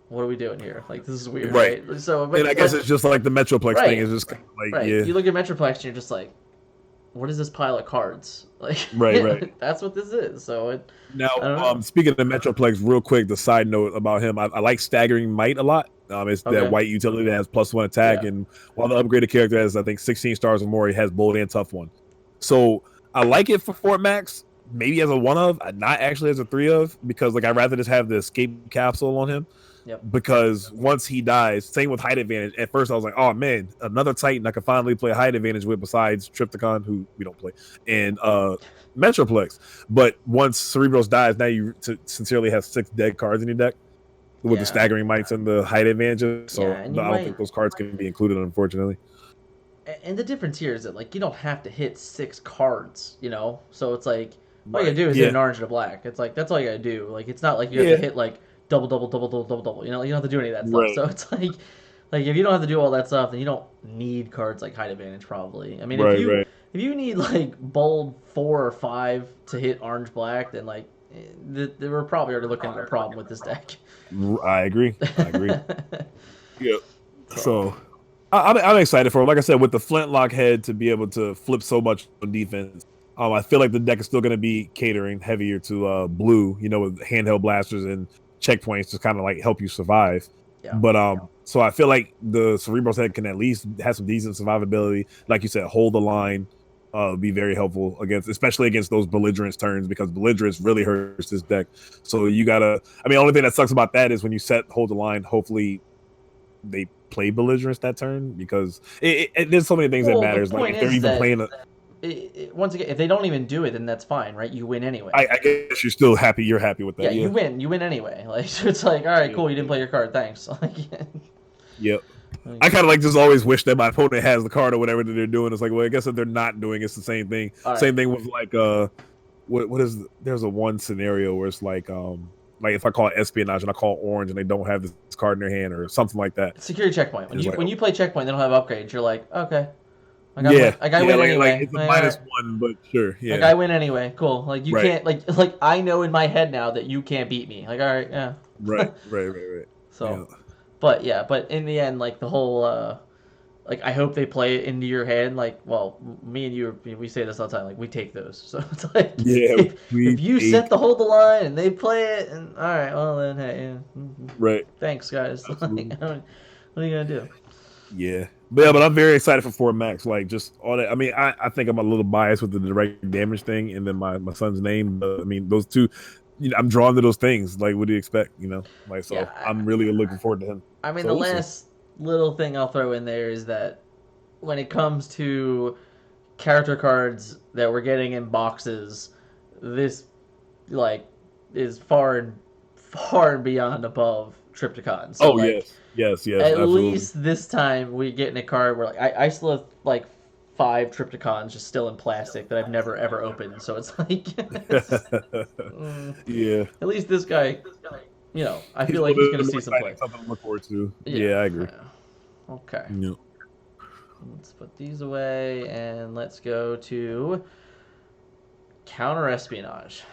what are we doing here? Like this is weird,
right.
right? So,
And I guess
but
it's just like the Metroplex thing.
right,
It's just kind of like
right.
yeah,
You look at Metroplex and you're just like, what is this pile of cards? Like
right, right.
that's what this is. So
Now,
I don't know.
speaking of Metroplex, real quick, the side note about him, I like Staggering Might a lot. It's that
Okay.
white utility that has +1 attack,
Yeah.
and while the upgraded character has, I think, 16 stars or more, he has bold and tough one. So I like it for Fort Max, maybe as a one of, not actually as a three of, because like I'd rather just have the escape capsule on him.
Yep.
Because once he dies, same with height advantage. At first, I was like, "Oh man, another Titan I can finally play height advantage with." Besides Trypticon, who we don't play, and Metroplex. But once Cerebros dies, now you sincerely have 6 dead cards in your deck with the
Yeah.
staggering mites and the height advantages.
Yeah,
So
and you
I don't
might.
think those cards can be included, unfortunately.
And the difference here is that like you don't have to hit 6 cards, So it's like all you
Right.
gotta do is hit
Yeah.
an orange and a black. It's like that's all you gotta do. Like it's not like you have to
Yeah.
hit like double, double, double, double, double, double. You don't have to do any of that stuff.
Right.
So it's like if you don't have to do all that stuff, then you don't need cards like height advantage probably. I mean,
Right. Right.
if you need like bold 4 or 5 to hit orange black, then like they were probably already looking at a problem with this deck.
I agree. I agree. Yeah.
So
So I'm excited for him. Like I said, with the Flintlock head to be able to flip so much on defense, I feel like the deck is still going to be catering heavier to blue, with handheld blasters and checkpoints to kind of like help you survive.
yeah,
But so I feel like the Cerebros head can at least have some decent survivability. Like you said, hold the line, be very helpful especially against those belligerence turns, because belligerence really hurts this deck. So you gotta. I mean, only thing that sucks about that is when you hold the line. Hopefully, they play belligerence that turn, because there's so many things that
well, the
matters. Like
point
if they're
is
even
that
playing
once again, if they don't even do it, then that's fine, right? You win anyway.
I guess you're still happy. You're happy with that.
Yeah,
Yeah.
you win anyway. Like so it's like, all right,
Yeah.
cool, you didn't play your card, thanks. Like,
Yep. I kind of like just always wish that my opponent has the card or whatever that they're doing. It's like, well, I guess if they're not doing, it's the same thing.
all right.
Same thing with like what is there's a one scenario where it's like if I call it espionage and I call orange and they don't have this card in their hand or something like that.
Security checkpoint.
It's like,
When you play checkpoint, they don't have upgrades. You're like, okay,
yeah,
I got win
like,
anyway.
like it's a
Like,
-1, but sure, yeah,
like I win anyway. Cool. Like you
right,
can't like I know in my head now that you can't beat me. Like all right, yeah.
right.
So,
Yeah.
but in the end, like the whole like I hope they play it into your head. Like, well, me and you, we say this all the time. Like, we take those. So it's like,
Yeah,
if you set the hold the line and they play it, and all right, well then, hey, yeah,
right,
thanks guys. Like,
absolutely.
what are you gonna do?
Yeah. But I'm very excited for Fort Max. Like just all that. I mean, I think I'm a little biased with the direct damage thing and then my son's name. But I mean, those two, I'm drawn to those things. Like, what do you expect? Like, so
Yeah,
I'm really looking forward to him.
I mean,
So
the
we'll see.
last little thing I'll throw in there is that when it comes to character cards that we're getting in boxes, this like is far and beyond above Triptychon. So
Oh
like
yes,
at
absolutely.
least this time we get in a card where like I still have like 5 Triptychons just still in plastic that I've never ever opened. So it's like
Yeah,
at least this guy, I
he's
feel
a
like
little
he's
bit
gonna see
more
some
exciting,
play.
something to look forward to.
Yeah.
Yeah, I agree.
Okay.
Yeah.
Let's put these away and let's go to counter espionage.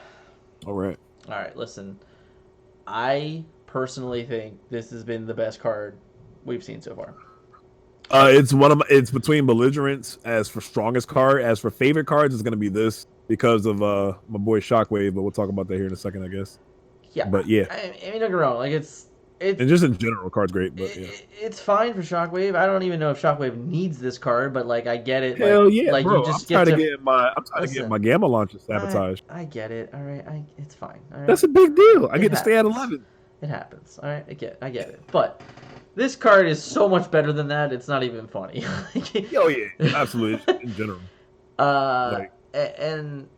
All right.
All right, listen. I personally think this has been the best card we've seen so far.
It's between belligerents as for strongest card. As for favorite cards, it's gonna be this because of my boy Shockwave, but we'll talk about that here in a second, I guess.
Yeah,
But yeah,
I mean, don't get me wrong. Like
and just in general, card's great. But yeah,
it's fine for Shockwave. I don't even know if Shockwave needs this card, but like I get it.
hell yeah,
like you
bro!
just get to
I'm trying to get my
listen.
gamma launcher sabotaged.
I get it. All right, it's fine. All right,
That's a big deal. I
It
get to stay at
happens.
11.
It happens. All right, I get it. But this card is so much better than that. It's not even funny.
Oh yeah, absolutely. In general, like
And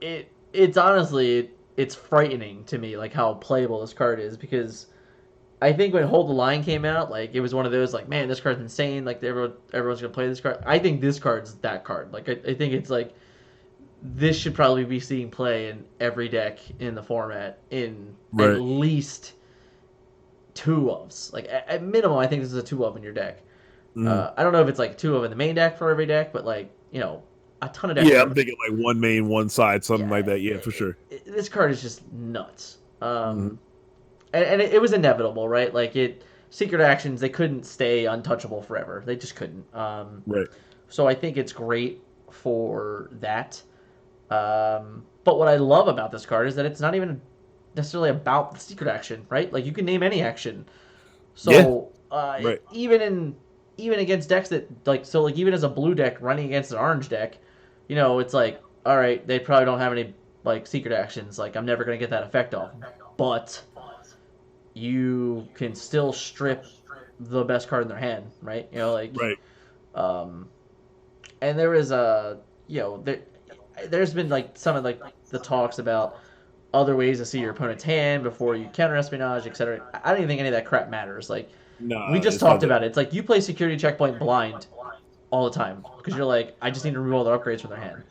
it's honestly it's frightening to me like how playable this card is because I think when Hold the Line came out, like it was one of those like, man, this card's insane. Like everyone's gonna play this card. I think this card's that card. Like I think it's like this should probably be seeing play in every deck in the format in at
Right.
least two ofs. Like at minimum, I think this is a two of in your deck.
Mhm.
I don't know if it's like two of in the main deck for every deck, but like a ton of decks
Yeah,
are.
I'm thinking like one main, one side, something
Yeah,
like that. Yeah, for sure.
this card is just nuts.
Hmm.
And it was inevitable, right? Like secret actions they couldn't stay untouchable forever. They just couldn't.
Right.
So I think it's great for that. But what I love about this card is that it's not even necessarily about the secret action, right? Like you can name any action.
Yeah.
So
Right.
even against decks that like even as a blue deck running against an orange deck, it's like all right, they probably don't have any like secret actions. Like I'm never gonna get that effect off, but you can still strip the best card in their hand, right?
Right.
Um, and there is there's been like some of like the talks about other ways to see your opponent's hand before you counter espionage, etc. I don't even think any of that crap matters. Like we
Nah,
just
it's not
talked
that.
about it. It's like you play security checkpoint blind all the time because you're like, I just need to remove all the upgrades from their hand.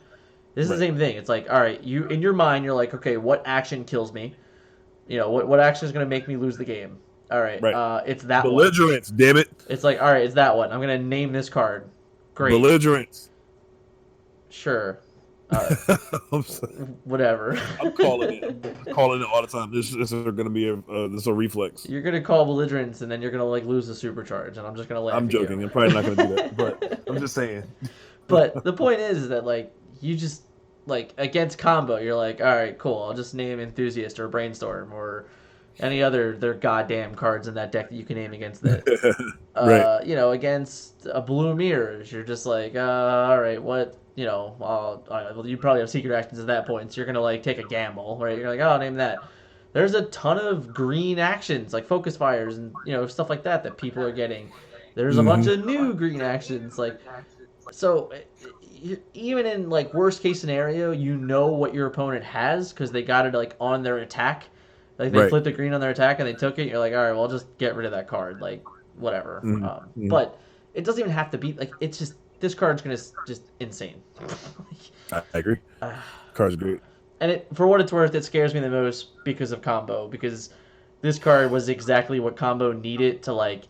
This is the
Right.
same thing. It's like, all right, you in your mind, you're like, okay, what action kills me? What action is going to make me lose the game? All right,
Right.
it's that one.
Belligerence. Damn it.
It's like, all right, it's that one. I'm going to name this card. Great,
Belligerence.
sure, uh,
I'm, so-
whatever.
I'm calling it. I'm calling it all the time. This is going to be this is a reflex.
You're gonna call belligerence, and then you're gonna like lose the supercharge, and I'm just gonna laugh
I'm
at you.
joking. I'm probably not going to do that, but I'm just saying.
But the point is that like you just like against combo, you're like, all right, cool. I'll just name enthusiast or brainstorm or any other their goddamn cards in that deck that you can name against that.
Right.
Against a blue mirrors, you're just like, all right, what. All right, well, you probably have secret actions at that point, so you're gonna like take a gamble, right? You're like, oh, name that. There's a ton of green actions like focus fires and stuff like that people are getting. There's a bunch
Hmm.
of new green actions like so even in like worst case scenario, you know what your opponent has because they got it like on their attack. Like they
Right.
flipped the green on their attack and they took it. You're like, all right, well, I'll just get rid of that card. Like whatever.
Hmm.
But it doesn't even have to be like it's just this card's gonna just insane.
I agree.
uh,
Card's great.
and for what it's worth, it scares me the most because of combo because this card was exactly what combo needed to like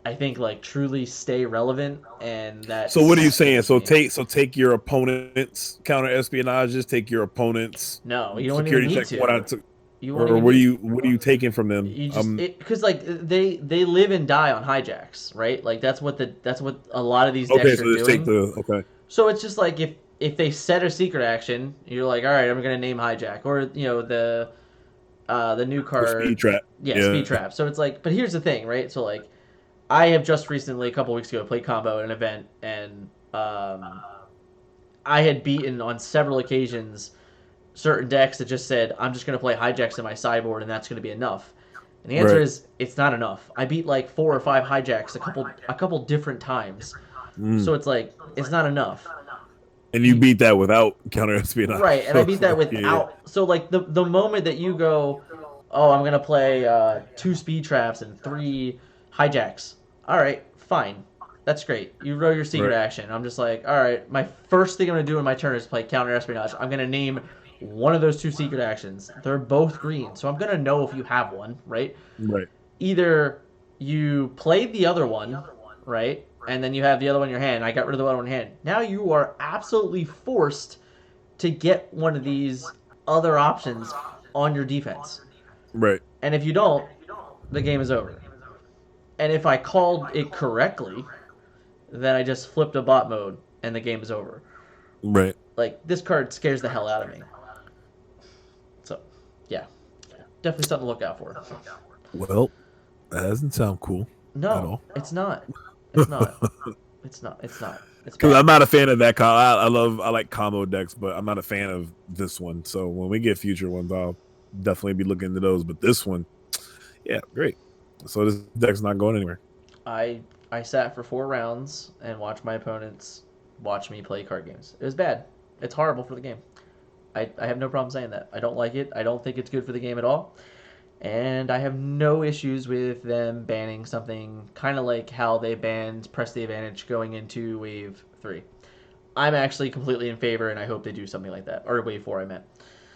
I think like truly stay relevant, and that
So what are you saying?
scares
So
me.
take your opponent's counter espionages, take your opponent's
No, you don't even
security
need
check. What
to.
I took,
You won't
or
even need.
what are you taking from them?
You just because like they live and die on hijacks, right? Like that's what a lot of these
Okay,
decks are
so just take
doing.
the okay.
So it's just like if they set a secret action, you're like, all right, I'm gonna name hijack or the new
The speed
card,
trap.
yeah,
Yeah.
speed trap. So it's like, but here's the thing, right? So like I have just recently, a couple weeks ago, played combo at an event, and I had beaten on several occasions certain decks that just said, I'm just going to play hijacks in my sideboard, and that's going to be enough. And the answer
Right.
is, it's not enough. I beat like 4 or 5 hijacks a couple different times.
Mm.
So it's like, it's not enough.
And you beat that without counter espionage.
Right, and I beat that
Yeah.
without. So like the moment that you go, oh, I'm gonna play 2 speed traps and 3 hijacks. All right, fine, that's great. You roll your secret
Right.
action. I'm just like, all right, my first thing I'm gonna do in my turn is play counter espionage. I'm gonna name one of those 2 secret actions. They're both green, so I'm gonna know if you have one, right?
Right.
Either you played the other one, right? And then you have the other one in your hand. I got rid of the other one in your hand. Now you are absolutely forced to get one of these other options on your defense.
Right.
And if you don't, the game is over. And if I called it correctly, then I just flipped a bot mode and the game is over.
Right.
Like this card scares the hell out of me. So, yeah, definitely something to look out for.
Well, that doesn't sound cool at
No,
all.
it's not. It's not. It's not. It's not. It's
Because I'm
bad.
not a fan of that. I like combo decks, but I'm not a fan of this one. So when we get future ones, I'll definitely be looking into those. But this one, yeah, great. So this deck's not going anywhere.
I sat for 4 rounds and watched my opponents watch me play card games. It was bad. It's horrible for the game. I have no problem saying that. I don't like it. I don't think it's good for the game at all. And I have no issues with them banning something kind of like how they banned Press the Advantage going into Wave 3. I'm actually completely in favor, and I hope they do something like that. Or Wave 4, I meant.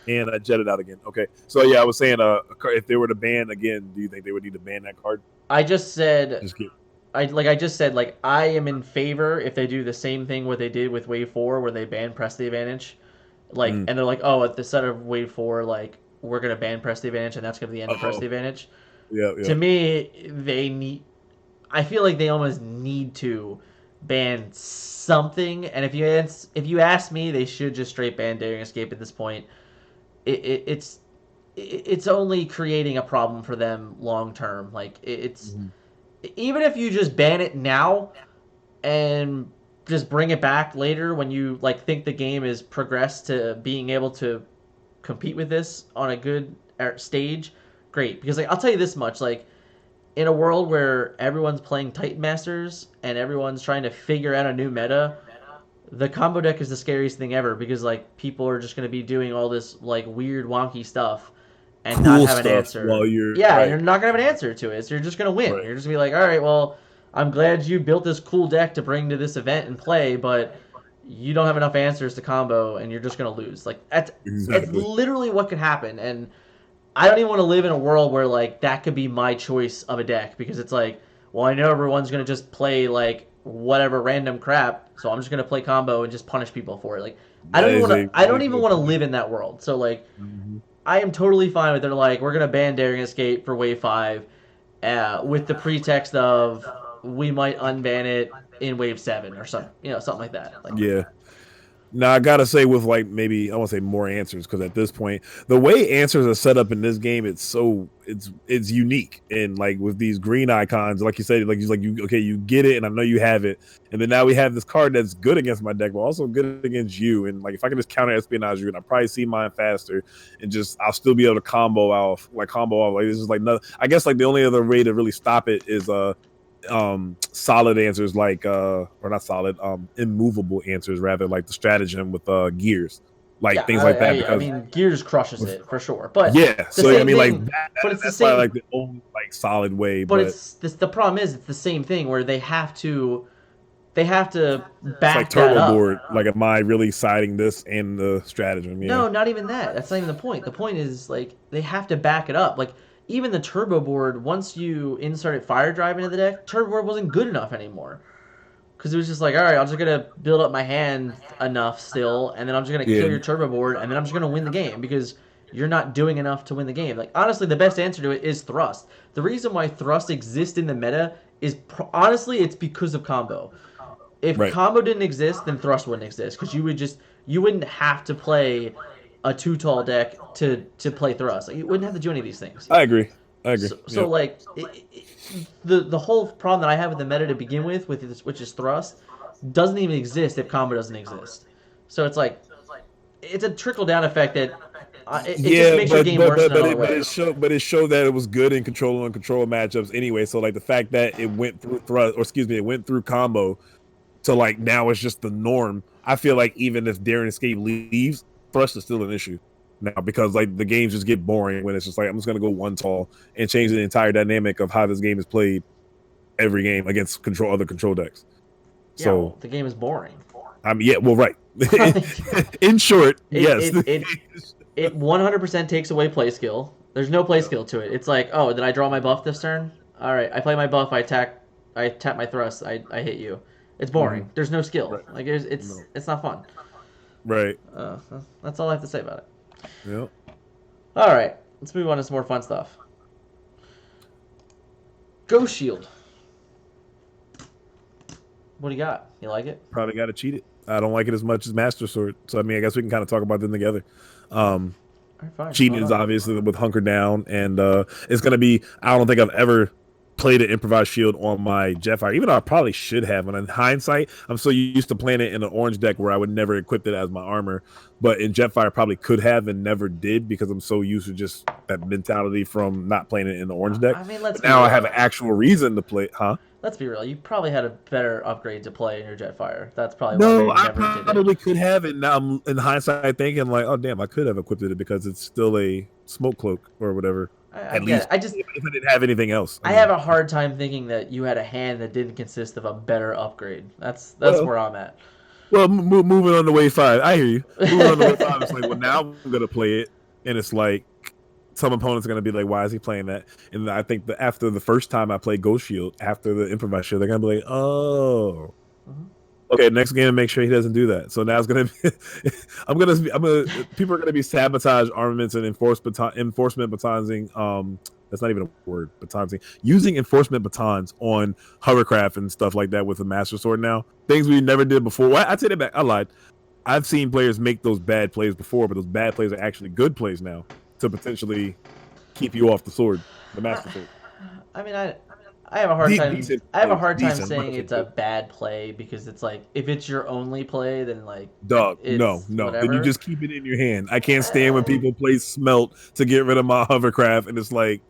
And I jetted out again. Okay, so yeah, I was saying, if they were to ban again, do you think they would need to ban that card?
I just said
Just get.
I am in favor if they do the same thing what they did with Wave 4 where they banned Press the Advantage. Like,
Mm.
and they're like, oh, at the start of Wave 4, like, we're gonna ban Press the Advantage and that's gonna be the end of Press
Oh,
the Advantage.
yeah,
To
yeah.
me, they need I feel like they almost need to ban something. And if you ask me, they should just straight ban Daring Escape at this point. It's only creating a problem for them long term. Like it's
Mhm.
even if you just ban it now and just bring it back later when you like think the game is progressed to being able to compete with this on a good stage, great. Because like I'll tell you this much, like in a world where everyone's playing Titan Masters and everyone's trying to figure out a new meta, the combo deck is the scariest thing ever because like people are just going to be doing all this like weird wonky stuff and not
Cool
have an
stuff
answer.
while you're
Yeah, and
right,
you're not going to have an answer to it. So you're just going to win.
right.
You're just going to be like, "All right, well, I'm glad you built this cool deck to bring to this event and play, but you don't have enough answers to combo and you're just going to lose." Like that's it's
Exactly.
literally what could happen and I don't even want to live in a world where like that could be my choice of a deck because it's like, well, I know everyone's gonna just play like whatever random crap, so I'm just gonna play combo and just punish people for it. Like,
That is a
I don't
really
even
good
want to
point.
live in that world. So like,
Mhm.
I am totally fine with they're like, we're gonna ban Daring Escape for Wave 5, with the pretext of we might unban it in Wave 7 or something, something like that. Like,
Yeah. Now I gotta say, with like maybe I want to say more answers because at this point, the way answers are set up in this game, it's unique. And like with these green icons, like you said, like you okay, you get it, and I know you have it, and then now we have this card that's good against my deck, but also good against you. And like if I can just counter espionage you, and I probably see mine faster, and just I'll still be able to combo off. Like this is like no, I guess like the only other way to really stop it is solid answers like or not solid immovable answers rather like the stratagem with gears,
yeah,
like things like that,
I
because
mean, Gears crushes
with,
it for sure, but
yeah,
the
so I
same
mean like
thing. But it's the
that's probably
same.
like the only like solid way.
But
But
it's this. The problem is, it's the same thing where they have to
it's like
back that
turbo
up.
board, like am I really siding this and the stratagem? Yeah,
No, not even that. That's not even the point. The point is like they have to back it up. Like even the turbo board, once you inserted fire drive into the deck, turbo board wasn't good enough anymore. Because it was just like, all right, I'm just gonna build up my hand enough still, and then I'm just gonna
yeah,
kill your turbo board, and then I'm just gonna win the game because you're not doing enough to win the game. Like honestly, the best answer to it is thrust. The reason why thrust exists in the meta is honestly it's because of combo. If
right.
combo didn't exist, then thrust wouldn't exist because you wouldn't have to play a two tall deck to play thrust. Like, you wouldn't have to do any of these things.
I agree. I agree.
So
Yep.
like the whole problem that I have with the meta to begin with this, which is thrust, doesn't even exist if combo doesn't exist. So it's like it's a trickle down effect that it just
Yeah,
makes your game worse in another way.
but it showed that it was good in control matchups anyway. So like the fact that it went through thrust, or excuse me, it went through combo. So like now it's just the norm. I feel like even if Darren Escape leaves, thrust is still an issue now because like the games just get boring when it's just like I'm just gonna go one tall and change the entire dynamic of how this game is played every game against other control decks.
Yeah, well,
So
the game is boring.
I mean, yeah, well, right.
it
In short, yes.
it it it 100% takes away play skill. There's no play
Yeah.
skill to it. It's like, oh, did I draw my buff this turn? All right, I play my buff. I tap my thrust. I hit you. It's
Mm-hmm.
boring. There's no skill.
Right.
Like
No.
it's not fun.
Right.
Uh, that's all I have to say about it.
Yeah.
All right, let's move on to some more fun stuff. Ghost Shield. What do you got? You like it?
Probably got to cheat it. I don't like it as much as Master Sword. So I mean, I guess we can kind of talk about them together. Um,
All right, fine.
Cheating
Hold
is
on.
obviously with Hunker Down, and it's gonna be. I don't think I've ever played an improvised shield on my Jetfire, even though I probably should have. And in hindsight, I'm so used to playing it in an orange deck where I would never equip it as my armor. But in Jetfire, I probably could have and never did because I'm so used to just that mentality from not playing it in the orange deck.
I mean, let's
But
be
now I have
real.
an actual reason to play, huh?
Let's be real. You probably had a better upgrade to play in your Jetfire. That's probably why
No,
they
I
never did it.
probably could have it. Now I'm in hindsight thinking like, oh damn, I could have equipped it because it's still a smoke cloak or whatever.
I
at
get it.
least if I didn't have anything else. I
I have
mean,
a hard time thinking that you had a hand that didn't consist of a better upgrade. That's
well,
where I'm at.
moving on to wave five. I hear you. Moving on to wave five, it's like, well, now I'm gonna play it, and it's like some opponents are gonna be like, why is he playing that? And I think that after the first time I played Ghost Shield, after the improvised shield, they're gonna be like, oh.
Mhm.
Okay, next game, make sure he doesn't do that. So now it's gonna be, people are gonna be sabotage armaments and enforcement batoncing. That's not even a word, batoncing. Using enforcement batons on hovercraft and stuff like that with a master sword now. Things we never did before. Well, I take it back. I lied. I've seen players make those bad plays before, but those bad plays are actually good plays now to potentially keep you off the sword, the
I,
master sword.
I mean, I have a hard time.
Decent
I have a
plays,
hard time
decent. I'm not
saying
gonna say
it's a
good.
bad play because it's like if it's your only play, then like
Dog, no,
it's
no. Then you
whatever.
just keep it in your hand. I can't stand when
Uh,
people play smelt to get rid of my hovercraft, and it's like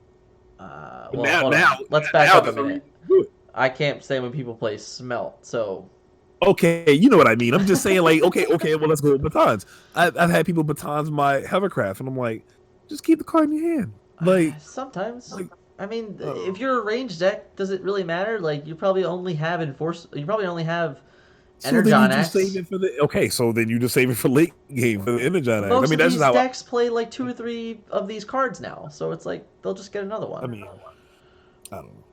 well,
now,
hold
now,
on. Let's back
now
up a
there's a
minute.
reason to do it.
I can't say when people play smelt. So
Okay, you know what I mean. I'm just saying, like, okay, well, let's go with batons. I've had people batons my hovercraft, and I'm like, just keep the card in your hand.
sometimes.
Like,
I mean, if
oh.
you're a range deck, does it really matter? Like you probably only have enforce. You probably only have
So then you
Energon
just save
X.
it for the okay. So then you just save it for late game for the Energon X. I
Most
mean,
of
that's just
these
how
decks play like two or three of these cards now, so it's like they'll just get another
I
one.
mean, I don't know.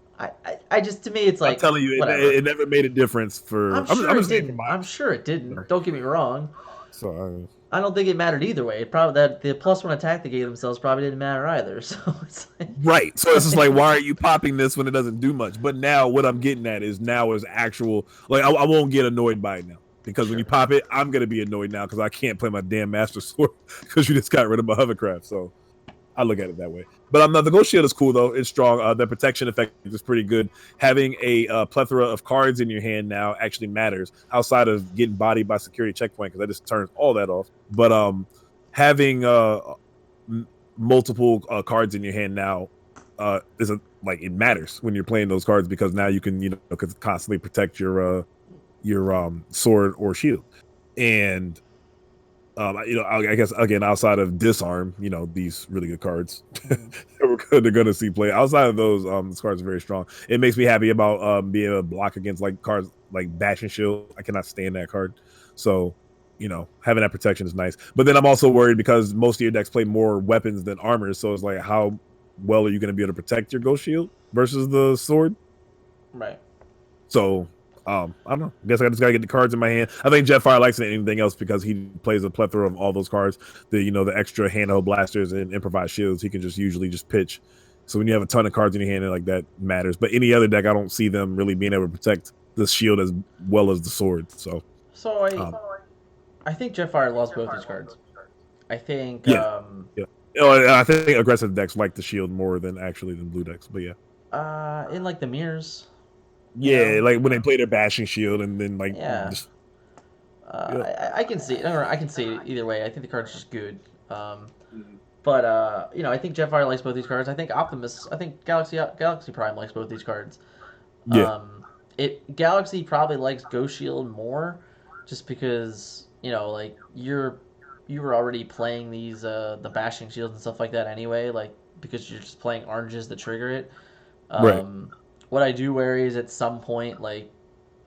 I just to me it's
I'm
like
telling you,
whatever.
it never made a difference for.
I'm
I'm
sure it
just saying for
didn't.
my
I'm sure it didn't.
sorry.
Don't get me wrong.
So
I don't think it mattered either way. It probably that the plus one attack they gave themselves probably didn't matter either. So it's
right. So it's just
like
like, why are you popping this when it doesn't do much? But now what I'm getting at is now is actual. Like I won't get annoyed by it now because when you
sure.
pop it, I'm gonna be annoyed now because I can't play my damn Master Sword because you just got rid of my hovercraft. So I look at it that way. But I'm not. The Ghost Shield is cool though. It's strong. The protection effect is pretty good. Having a plethora of cards in your hand now actually matters outside of getting bodied by security checkpoint because that just turns all that off. But having multiple cards in your hand now is like it matters when you're playing those cards because now you can constantly protect your sword or shield and I guess again outside of disarm, these really good cards
Mm.
they're gonna see play. Outside of those, this cards are very strong. It makes me happy about being able to block against like cards like Bash and Shield. I cannot stand that card. So, having that protection is nice. But then I'm also worried because most of your decks play more weapons than armor. So it's like how well are you gonna be able to protect your Ghost Shield versus the sword?
Right.
So I don't know. I guess I just gotta get the cards in my hand. I think Jetfire likes it anything else because he plays a plethora of all those cards. The extra handheld blasters and improvised shields he can just usually just pitch. So when you have a ton of cards in your hand, like that matters. But any other deck, I don't see them really being able to protect the shield as well as the sword. So
So
um,
I think Jetfire lost both these cards. I think
yeah, yeah. I think aggressive decks like the shield more than blue decks. But yeah,
in like the mirrors, you
yeah,
know.
like when they play their bashing shield and then like
Yeah.
just yeah.
I can see it. I can see it either way. I think the card's just good.
Mhm.
But I think Jetfire likes both these cards. I think Optimus. I think Galaxy Prime likes both these cards.
Yeah,
It Galaxy probably likes Ghost Shield more, just because like you were already playing these the bashing shields and stuff like that anyway. Like because you're just playing oranges that trigger it.
right.
Um, what I do worry is at some point like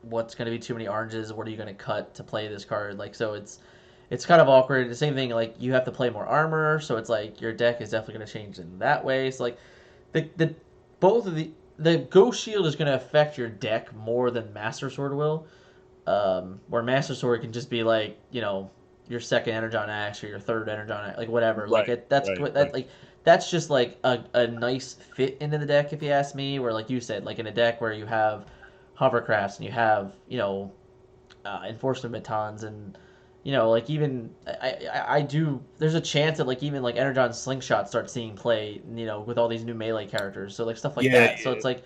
what's going to be too many oranges? What are you going to cut to play this card? Like so it's kind of awkward. The same thing like you have to play more armor, so it's like your deck is definitely going to change in that way. So like the both of the Ghost Shield is going to affect your deck more than Master Sword will. Where Master Sword can just be like your second Energon Axe or your third Energon Axe, like whatever. Like
Right,
it, that's
right,
that
right.
like that's just like a nice fit into the deck if you ask me. Where like you said, like in a deck where you have hovercrafts and you have enforcement batons and like even I do there's a chance that like even like Energon Slingshot starts seeing play with all these new melee characters, so like stuff like
Yeah,
that, so
yeah.
it's like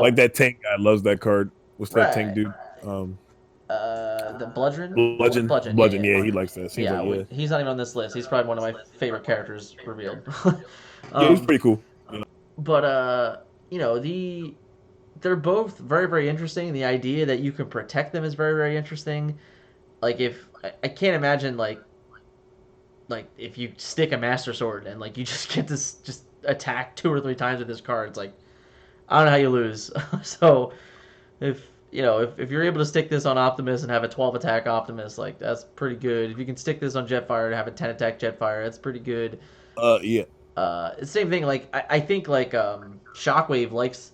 Like that tank guy loves that card. What's that tank
right.
dude?
The bludgeon, yeah,
Bludgeon. Yeah, he likes that. Seems like yeah,
he's not even on this list. He's probably one of my favorite characters revealed.
yeah. He's
um
pretty cool.
but they're both very very interesting. The idea that you can protect them is very very interesting. Like if I can't imagine like if you stick a master sword and like you just get this just attack 2 or 3 times with this card. It's like I don't know how you lose. So if if you're able to stick this on Optimus and have a 12 attack Optimus, like that's pretty good. If you can stick this on Jetfire and have a 10 attack Jetfire, that's pretty good.
Yeah.
Same thing. Like I think like Shockwave likes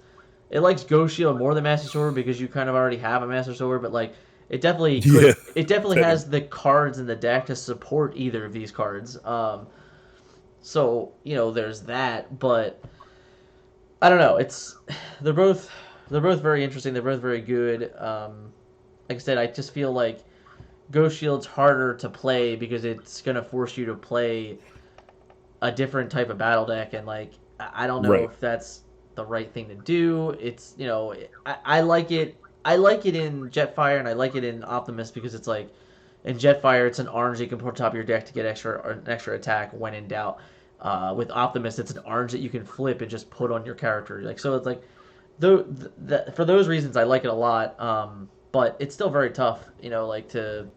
Ghost Shield more than Master Sword because you kind of already have a Master Sword, but like it definitely
Yeah.
could. It definitely has the cards in the deck to support either of these cards. So there's that, but I don't know. They're both they're both very interesting. They're both very good. Like I said, I just feel like Ghost Shield's harder to play because it's gonna force you to play a different type of battle deck, and like I don't know
Right.
if that's the right thing to do. It's I like it. I like it in Jetfire and I like it in Optimus because it's like in Jetfire it's an orange you can put on top of your deck to get an extra attack when in doubt. With Optimus, it's an orange that you can flip and just put on your character. Like so, it's like for those reasons, I like it a lot. But it's still very tough, like to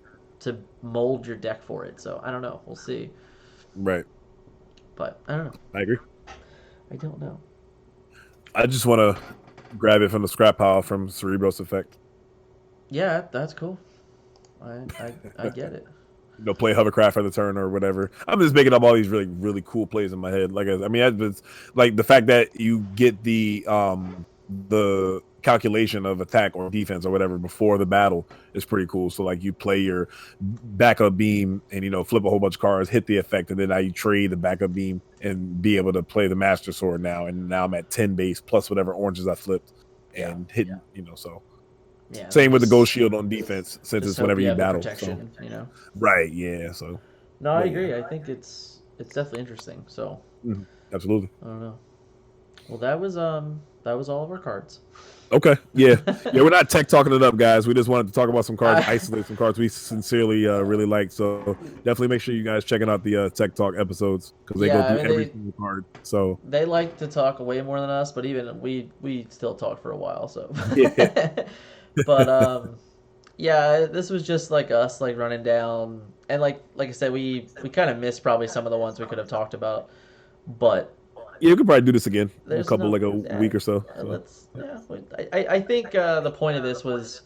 mold your deck for it. So I don't know. We'll see.
Right.
But I don't know.
I agree.
I don't know.
I just want to grab it from the scrap pile from Cerebros Effect.
Yeah, that's cool. I get it.
Play hovercraft for the turn or whatever. I'm just making up all these really really cool plays in my head. Like I mean, it's like the fact that you get the calculation of attack or defense or whatever before the battle is pretty cool. So like you play your backup beam and flip a whole bunch of cards, hit the effect, and then now you trade the backup beam and be able to play the Master Sword now. And now I'm at 10 base plus whatever oranges I flipped and hitting. So.
Yeah.
Same with the Ghost Shield on defense, since it's whenever you
have the
battle.
protection,
Right, yeah. So
No, I agree. I think it's definitely interesting. So
absolutely.
I don't know. Well, that was all of our cards.
Okay, yeah. We're not tech talking it up, guys. We just wanted to talk about some cards, isolate some cards we sincerely really like. So definitely make sure you guys checking out the tech talk episodes because they go through every single card. So
they like to talk way more than us, but even we still talk for a while. So
yeah.
But yeah, this was just like us like running down, and like I said, we kind of missed probably some of the ones we could have talked about, but
yeah, we could probably do this again in a couple
no,
a week or so.
Let's I think the point of this was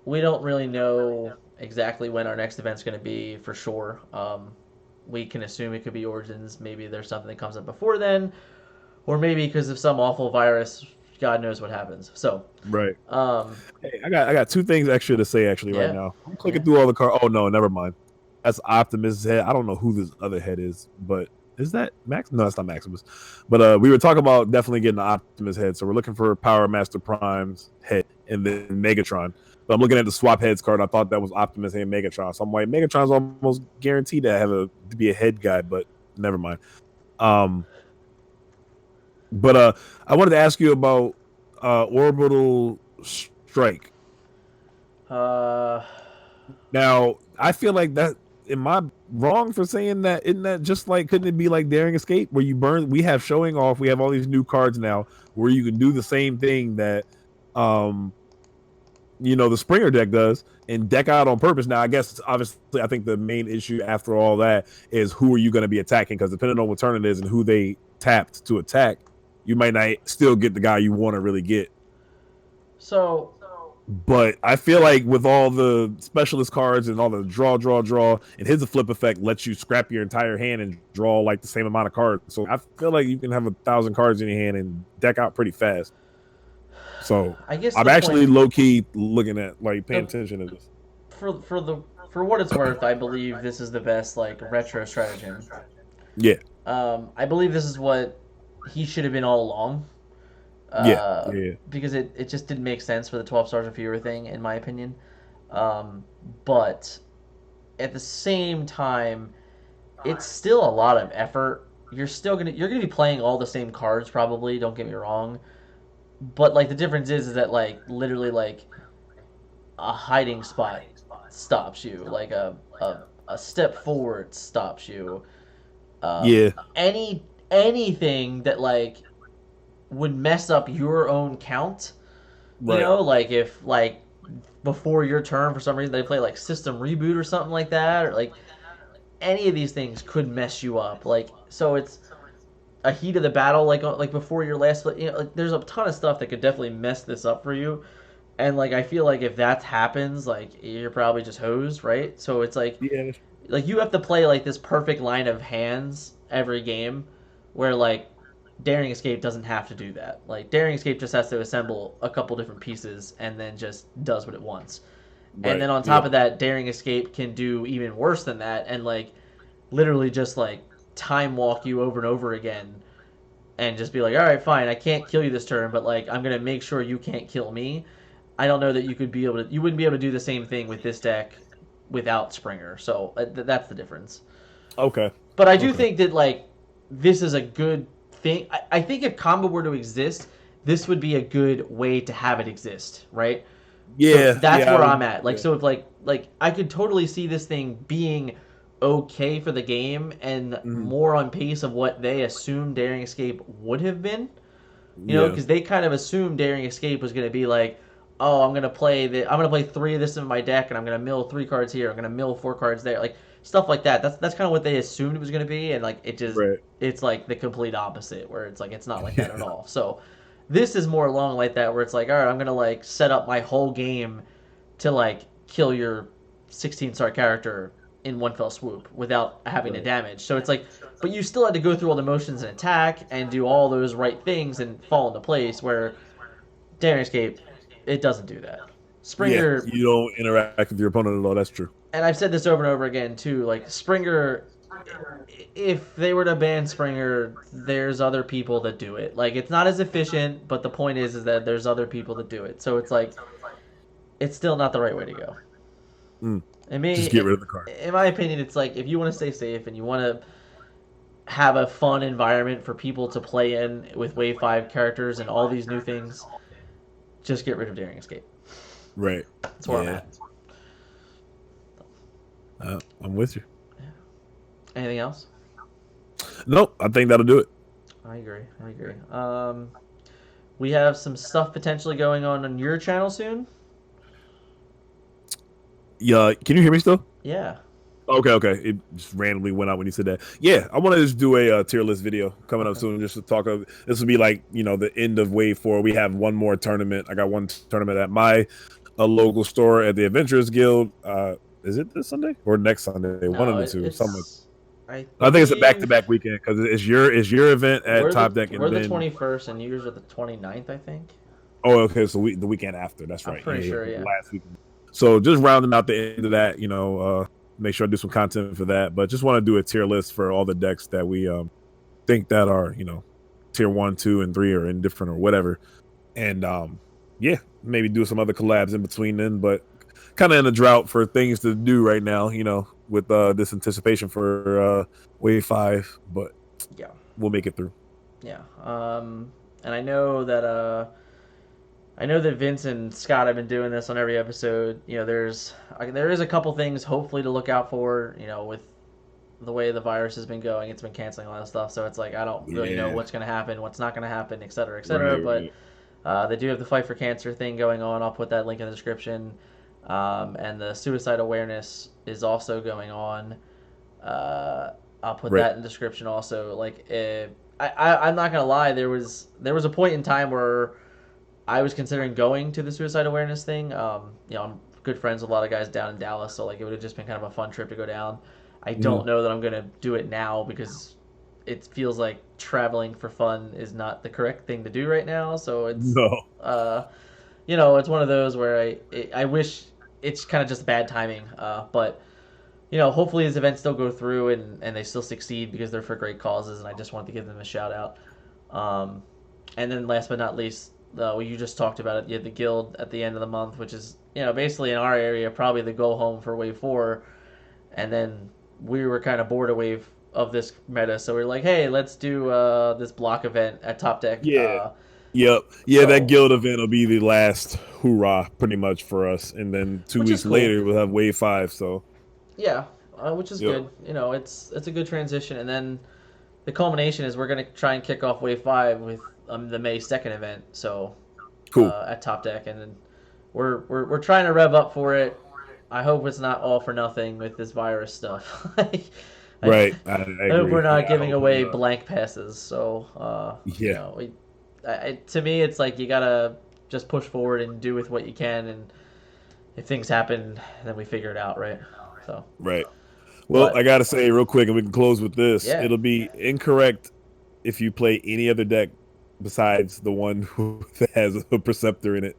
we don't really know exactly when our next event's going to be for sure. We can assume it could be Origins. Maybe there's something that comes up before then, or maybe because of some awful virus, God knows what happens. So
right. Hey, I got two things extra to say actually right now. I'm clicking through all the cards. Oh no, never mind. That's Optimus' head. I don't know who this other head is, but is that Max? No, it's not Maximus. But we were talking about definitely getting the Optimus head. So we're looking for Power Master Prime's head and then Megatron. But I'm looking at the swap heads card. I thought that was Optimus and Megatron. So I'm like, Megatron's almost guaranteed to be a head guy, but never mind. But I wanted to ask you about Orbital Strike. Now, I feel like that. Am I wrong for saying that? Isn't that just like, couldn't it be like Daring Escape where you burn? We have Showing Off. We have all these new cards now where you can do the same thing that, the Springer deck does and deck out on purpose. Now, I guess obviously, I think the main issue after all that is who are you going to be attacking? Because depending on what turn it is and who they tapped to attack, you might not still get the guy you want to really get. But I feel like with all the specialist cards and all the draw, and his flip effect lets you scrap your entire hand and draw like the same amount of cards. So I feel like you can have 1,000 cards in your hand and deck out pretty fast. So
I guess
I'm actually low key looking at like paying attention to this.
For what it's worth, I believe this is the best like retro stratagem.
Yeah.
I believe this is what he should have been all along.
Yeah.
Because it just didn't make sense for the 12 stars or fewer thing, in my opinion. But at the same time, it's still a lot of effort. You're gonna be playing all the same cards probably. Don't get me wrong, but like the difference is that like literally like a hiding spot stops you, like a step forward stops you. Anything that like would mess up your own count.
Right.
Like if like before your turn for some reason they play like system reboot or something like that, or like any of these things could mess you up. Like so it's a heat of the battle, like before your last, like there's a ton of stuff that could definitely mess this up for you. And like I feel like if that happens, like you're probably just hosed, right? So it's
Yeah.
like you have to play like this perfect line of hands every game, where like Daring Escape doesn't have to do that. Like Daring Escape just has to assemble a couple different pieces and then just does what it wants. And
Right.
then on
Yeah.
top of that, Daring Escape can do even worse than that and like literally just like time walk you over and over again and just be like, all right, fine, I can't kill you this turn, but like I'm gonna make sure you can't kill me. I don't know that you wouldn't be able to do the same thing with this deck without Springer. So that's the difference.
Okay.
But I do
Okay.
think that like this is a good thing. I think if combo were to exist, this would be a good way to have it exist, right? So
Yeah.
that's
Yeah. I
where
would.
I'm at. Like
Yeah.
so if like I could totally see this thing being okay for the game and
Mhm.
more on pace of what they assumed Daring Escape would have been. You know,
Yeah.
because they kind of assumed Daring Escape was going to be like, oh, I'm gonna play three of this in my deck, and I'm gonna mill three cards here. I'm gonna mill four cards there, like stuff like that. That's kind of what they assumed it was gonna be, and like
Right.
it's like the complete opposite, where it's like it's not like that at
Yeah.
all. So this is more along like that, where it's like, all right, I'm gonna like set up my whole game to like kill your 16-star character in one fell swoop without having to
Right.
damage. So it's like, but you still had to go through all the motions and attack and do all those right things and fall into place. Where Daring Escape, it doesn't do that.
Yeah.
Springer,
You don't interact with your opponent at all. That's true.
and I've said this over and over again too. Like Springer, if they were to ban Springer, there's other people that do it. Like it's not as efficient, but the point is that there's other people that do it. So it's like it's still not the right way to go.
Mm.
In
Just get
me,
rid of the card.
in my opinion, it's like if you want to stay safe and you want to have a fun environment for people to play in with Wave 5 characters and all these new things, just get rid of Daring Escape.
Right.
That's where I'm
Yeah.
at.
I'm with you.
Anything else?
Nope. I think that'll do it.
I agree. I agree. We have some stuff potentially going on your channel soon.
Yeah. Can you hear me still?
Yeah.
Okay, okay. It just randomly went out when you said that. Yeah, I want to just do a tier list video coming up
Okay.
soon, just to talk of. This will be like the end of Wave 4. We have one more tournament. I got one tournament at my local store at the Adventurers Guild. Is it this Sunday or next Sunday? One of
No,
the two. Somewhere.
it's. I
I think it's a back to
believe
back weekend because it's your event at Top Deck,
we're
and
the
then
21st and yours are the 29th, I think.
okay, so the weekend after. That's
I'm
right.
pretty
Yeah,
sure.
the
Yeah.
last weekend. So just rounding out the end of that, make sure I do some content for that. But just want to do a tier list for all the decks that we think that are tier 1, 2, and 3 or indifferent or whatever. And yeah, maybe do some other collabs in between then. But kind of in a drought for things to do right now, with this anticipation for Wave 5. But
Yeah.
we'll make it through.
Yeah. And I know that Vince and Scott have been doing this on every episode. There is a couple things hopefully to look out for. With the way the virus has been going, it's been canceling a lot of stuff. So it's like I don't really know
Yeah.
what's going to happen, what's not going to happen, et cetera, et cetera.
Right,
But
right.
they do have the Fight for Cancer thing going on. I'll put that link in the description. And the suicide awareness is also going on. I'll put
Right.
that in the description also. Like, I'm not gonna lie. There was a point in time where I was considering going to the suicide awareness thing. I'm good friends with a lot of guys down in Dallas, so like it would have just been kind of a fun trip to go down. I don't
Mm.
know that I'm gonna do it now because it feels like traveling for fun is not the correct thing to do right now. So
No.
it's one of those where I wish it's kind of just bad timing. But hopefully these events still go through and they still succeed because they're for great causes, and I just wanted to give them a shout out. Um, and then last but not least, you just talked about it. You had the guild at the end of the month, which is basically in our area probably the go home for Wave 4, and then we were kind of bored of Wave of this meta, so we are like, hey, let's do this block event at Top Deck.
Yeah. Yep. Yeah, that
So
guild event will be the last hoorah pretty much for us. And then two
which is
weeks
cool.
later we'll have Wave 5. So
Yeah, which is
yep.
good. It's a good transition, and then the culmination is we're gonna try and kick off Wave 5 with the May 2nd event. So
Cool.
at Top Deck, and then we're trying to rev up for it. I hope it's not all for nothing with this virus stuff.
Right. I
I hope
agree.
we're not
I
giving
hope
away blank passes. So,
yeah.
to me, it's like you gotta just push forward and do with what you can, and if things happen, then we figure it out, right? So,
Right. Well, I
but
gotta say real quick, and we can close with this.
yeah.
It'll be incorrect if you play any other deck besides the one who that has a Preceptor in it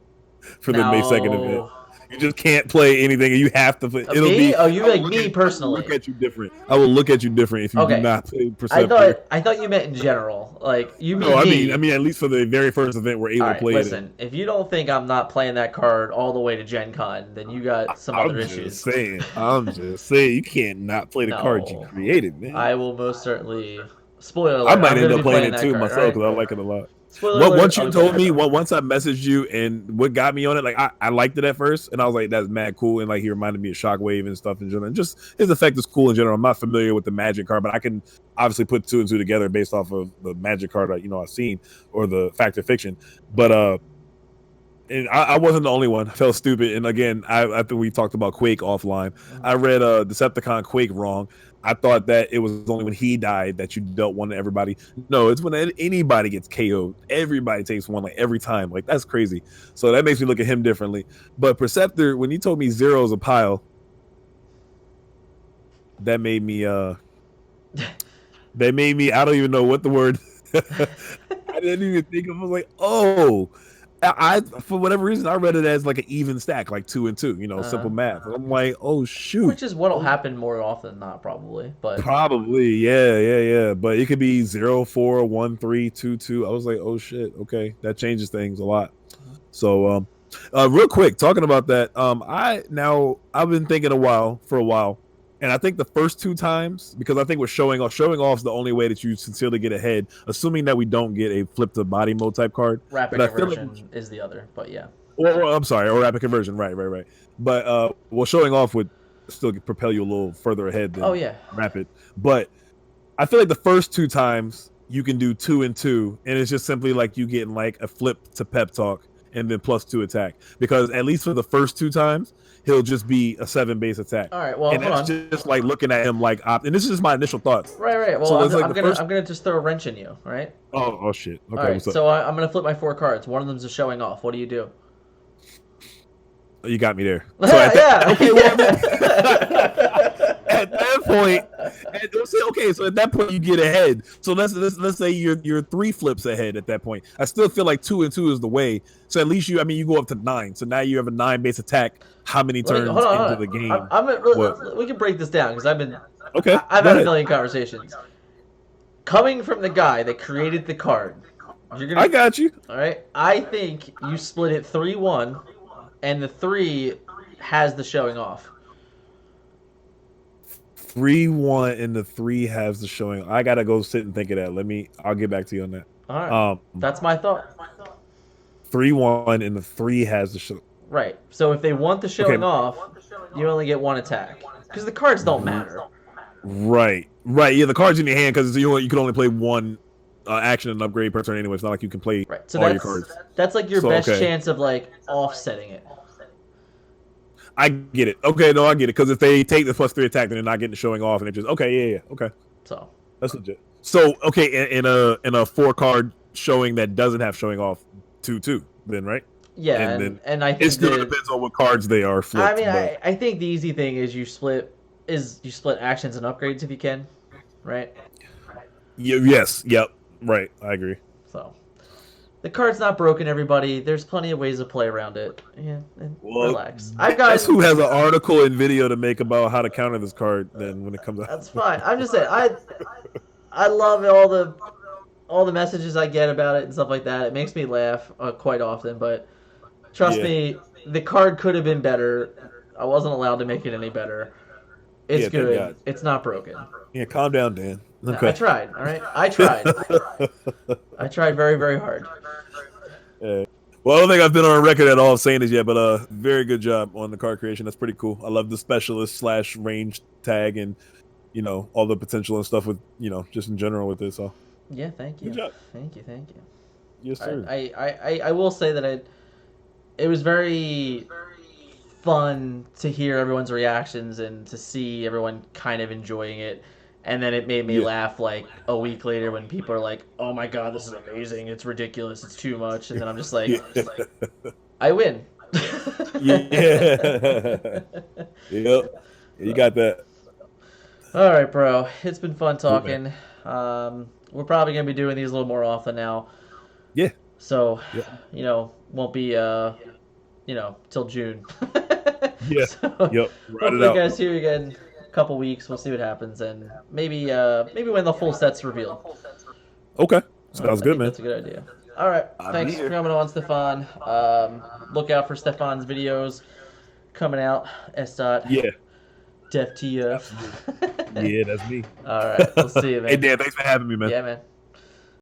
for the May 2nd event.
Now,
You just can't play anything. You have to play. It'll
me?
be.
Oh, you like me
I will look
personally?
at you different. I will look at you different if you do
Okay.
not play
I
Preceptor.
thought I thought you meant in general. Like you
No,
mean
I
me?
mean, at least for the very first event we're
All
able to
right,
play it in.
listen. If you don't think I'm not playing that card all the way to Gen Con, then you got some other
I'm just
issues.
saying. I'm just saying. You can't not play the cards you
No,
created, man.
I will most certainly. Spoiler
I
alert!
might
I'm
end
gonna
up
be
playing
playing
it
that
too
card. All
myself
right.
because I like it a lot.
Spoiler
But
alert!
once
I'll
you
be playing
told
that
me,
card.
once I messaged you, and what got me on it, like I liked it at first, and I was like, "That's mad cool," and like he reminded me of Shockwave and stuff in general. And just his effect is cool in general. I'm not familiar with the Magic card, but I can obviously put two and two together based off of the Magic card I've seen or the Fact or Fiction. But and I wasn't the only one. I felt stupid. And again, I think we talked about Quake offline. I read Decepticon Quake wrong. I thought that it was only when he died that you dealt one to everybody. No, it's when anybody gets KO'd. Everybody takes one like every time. Like that's crazy. So that makes me look at him differently. But Perceptor, when you told me zero is a pile, that made me I don't even know what the word I didn't even think of. I was like, oh, I for whatever reason I read it as like an even stack, like two and two,
Uh,
simple math. I'm like, oh shoot,
which is what'll happen more often than not, probably. But
probably, yeah. But it could be 0, 4, 1, 3, 2, 2. I was like, oh shit, okay, that changes things a lot. So, real quick, talking about that, I've been thinking for a while, and I think the first two times, because I think we're showing off is the only way that you sincerely get ahead, assuming that we don't get a flip to body mode type card.
rapid
But I feel like,
conversion is the other. But yeah.
I'm sorry, or rapid conversion, right. But showing off would still propel you a little further ahead
Oh
than
yeah.
rapid. But I feel like the first two times you can do 2 and 2, and it's just simply like you getting like a flip to pep talk and then +2 attack. Because at least for the first two times, he'll just be a 7 base attack.
All right. Well,
And
hold
that's
on.
just like looking at him like and this is just my initial thoughts.
Right. Well,
So it's like
I'm
the
gonna
first.
I'm gonna just throw a wrench in you. All right.
Oh shit.
All
Okay,
right.
what's up?
So I'm gonna flip my 4 cards. One of them's a showing off. What do you do?
You got me there. So at
Yeah.
okay, well, at that point, so at that point you get ahead. So let's say you're 3 flips ahead at that point. I still feel like 2 and 2 is the way. So at least you go up to 9. So now you have a 9 base attack. How many turns
Hold on.
into the game?
We can break this down because
Okay,
I've
go
had a
ahead.
million conversations. Coming from the guy that created the card,
I got you.
all right. I think you split it 3-1, and the 3 has the showing off.
3-1 and the 3 has the showing. I gotta go sit and think of that. I'll get back to you on that.
All right. That's my thought.
3-1 and the 3 has the show.
Right. So if they want the showing off, you only get 1 attack because the cards don't matter.
Right. Yeah, the card's in your hand because you can only play one action and upgrade per turn anyway. It's not like you can play
So
all your cards.
That's like your best chance of like offsetting it.
I get it. Okay, no, I get it. Because if they take the +3 attack, then they're not getting the showing off, and it just yeah, okay.
So
that's legit. So in a 4-card showing that doesn't have showing off 2/2, then right?
Yeah, and I think
it still depends on what cards they are flipped.
I mean, I think the easy thing is you split actions and upgrades if you can, right?
Yes. Yep. Right. I agree.
So the card's not broken, everybody. There's plenty of ways to play around it. Yeah, and relax.
Guess who has an article and video to make about how to counter this card then when it comes out.
That's fine. I'm just saying I love all the messages I get about it and stuff like that. It makes me laugh quite often, but trust me, the card could have been better. I wasn't allowed to make it any better. It's good. It's not broken.
Yeah, calm down, Dan.
Okay. I tried. All right, I tried. I tried very, very hard.
Well, I don't think I've been on record at all saying this yet, but very good job on the card creation. That's pretty cool. I love the specialist / range tag and all the potential and stuff with just in general with this. So
yeah, thank you.
Good job.
Thank you.
Yes, sir.
I will say that it was very fun to hear everyone's reactions and to see everyone kind of enjoying it. And then it made me
Yeah.
laugh like a week later when people are like, "Oh my god, this is amazing! It's ridiculous! It's too much!" And then I'm just like,
Yeah.
"I win."
Yeah. Yep. You got that.
All right, bro. It's been fun
Cool, man.
talking. We're probably gonna be doing these a little more often now.
Yeah.
So,
Yep.
won't be till June.
Yeah.
So
Yep. Ride it
hopefully, you
out.
guys hear again in a couple weeks. We'll see what happens, and maybe when the full set's revealed.
Okay. Sounds
I
good,
think
man.
that's a good idea. All right,
I'll be
thanks for
here.
coming on, Stefan. Look out for Stefan's videos coming out. S. Dot
Yeah.
Def TF.
Absolutely. Yeah, that's me.
All right, we'll see you,
Hey,
man.
Dan, thanks for having me, man.
Yeah, man.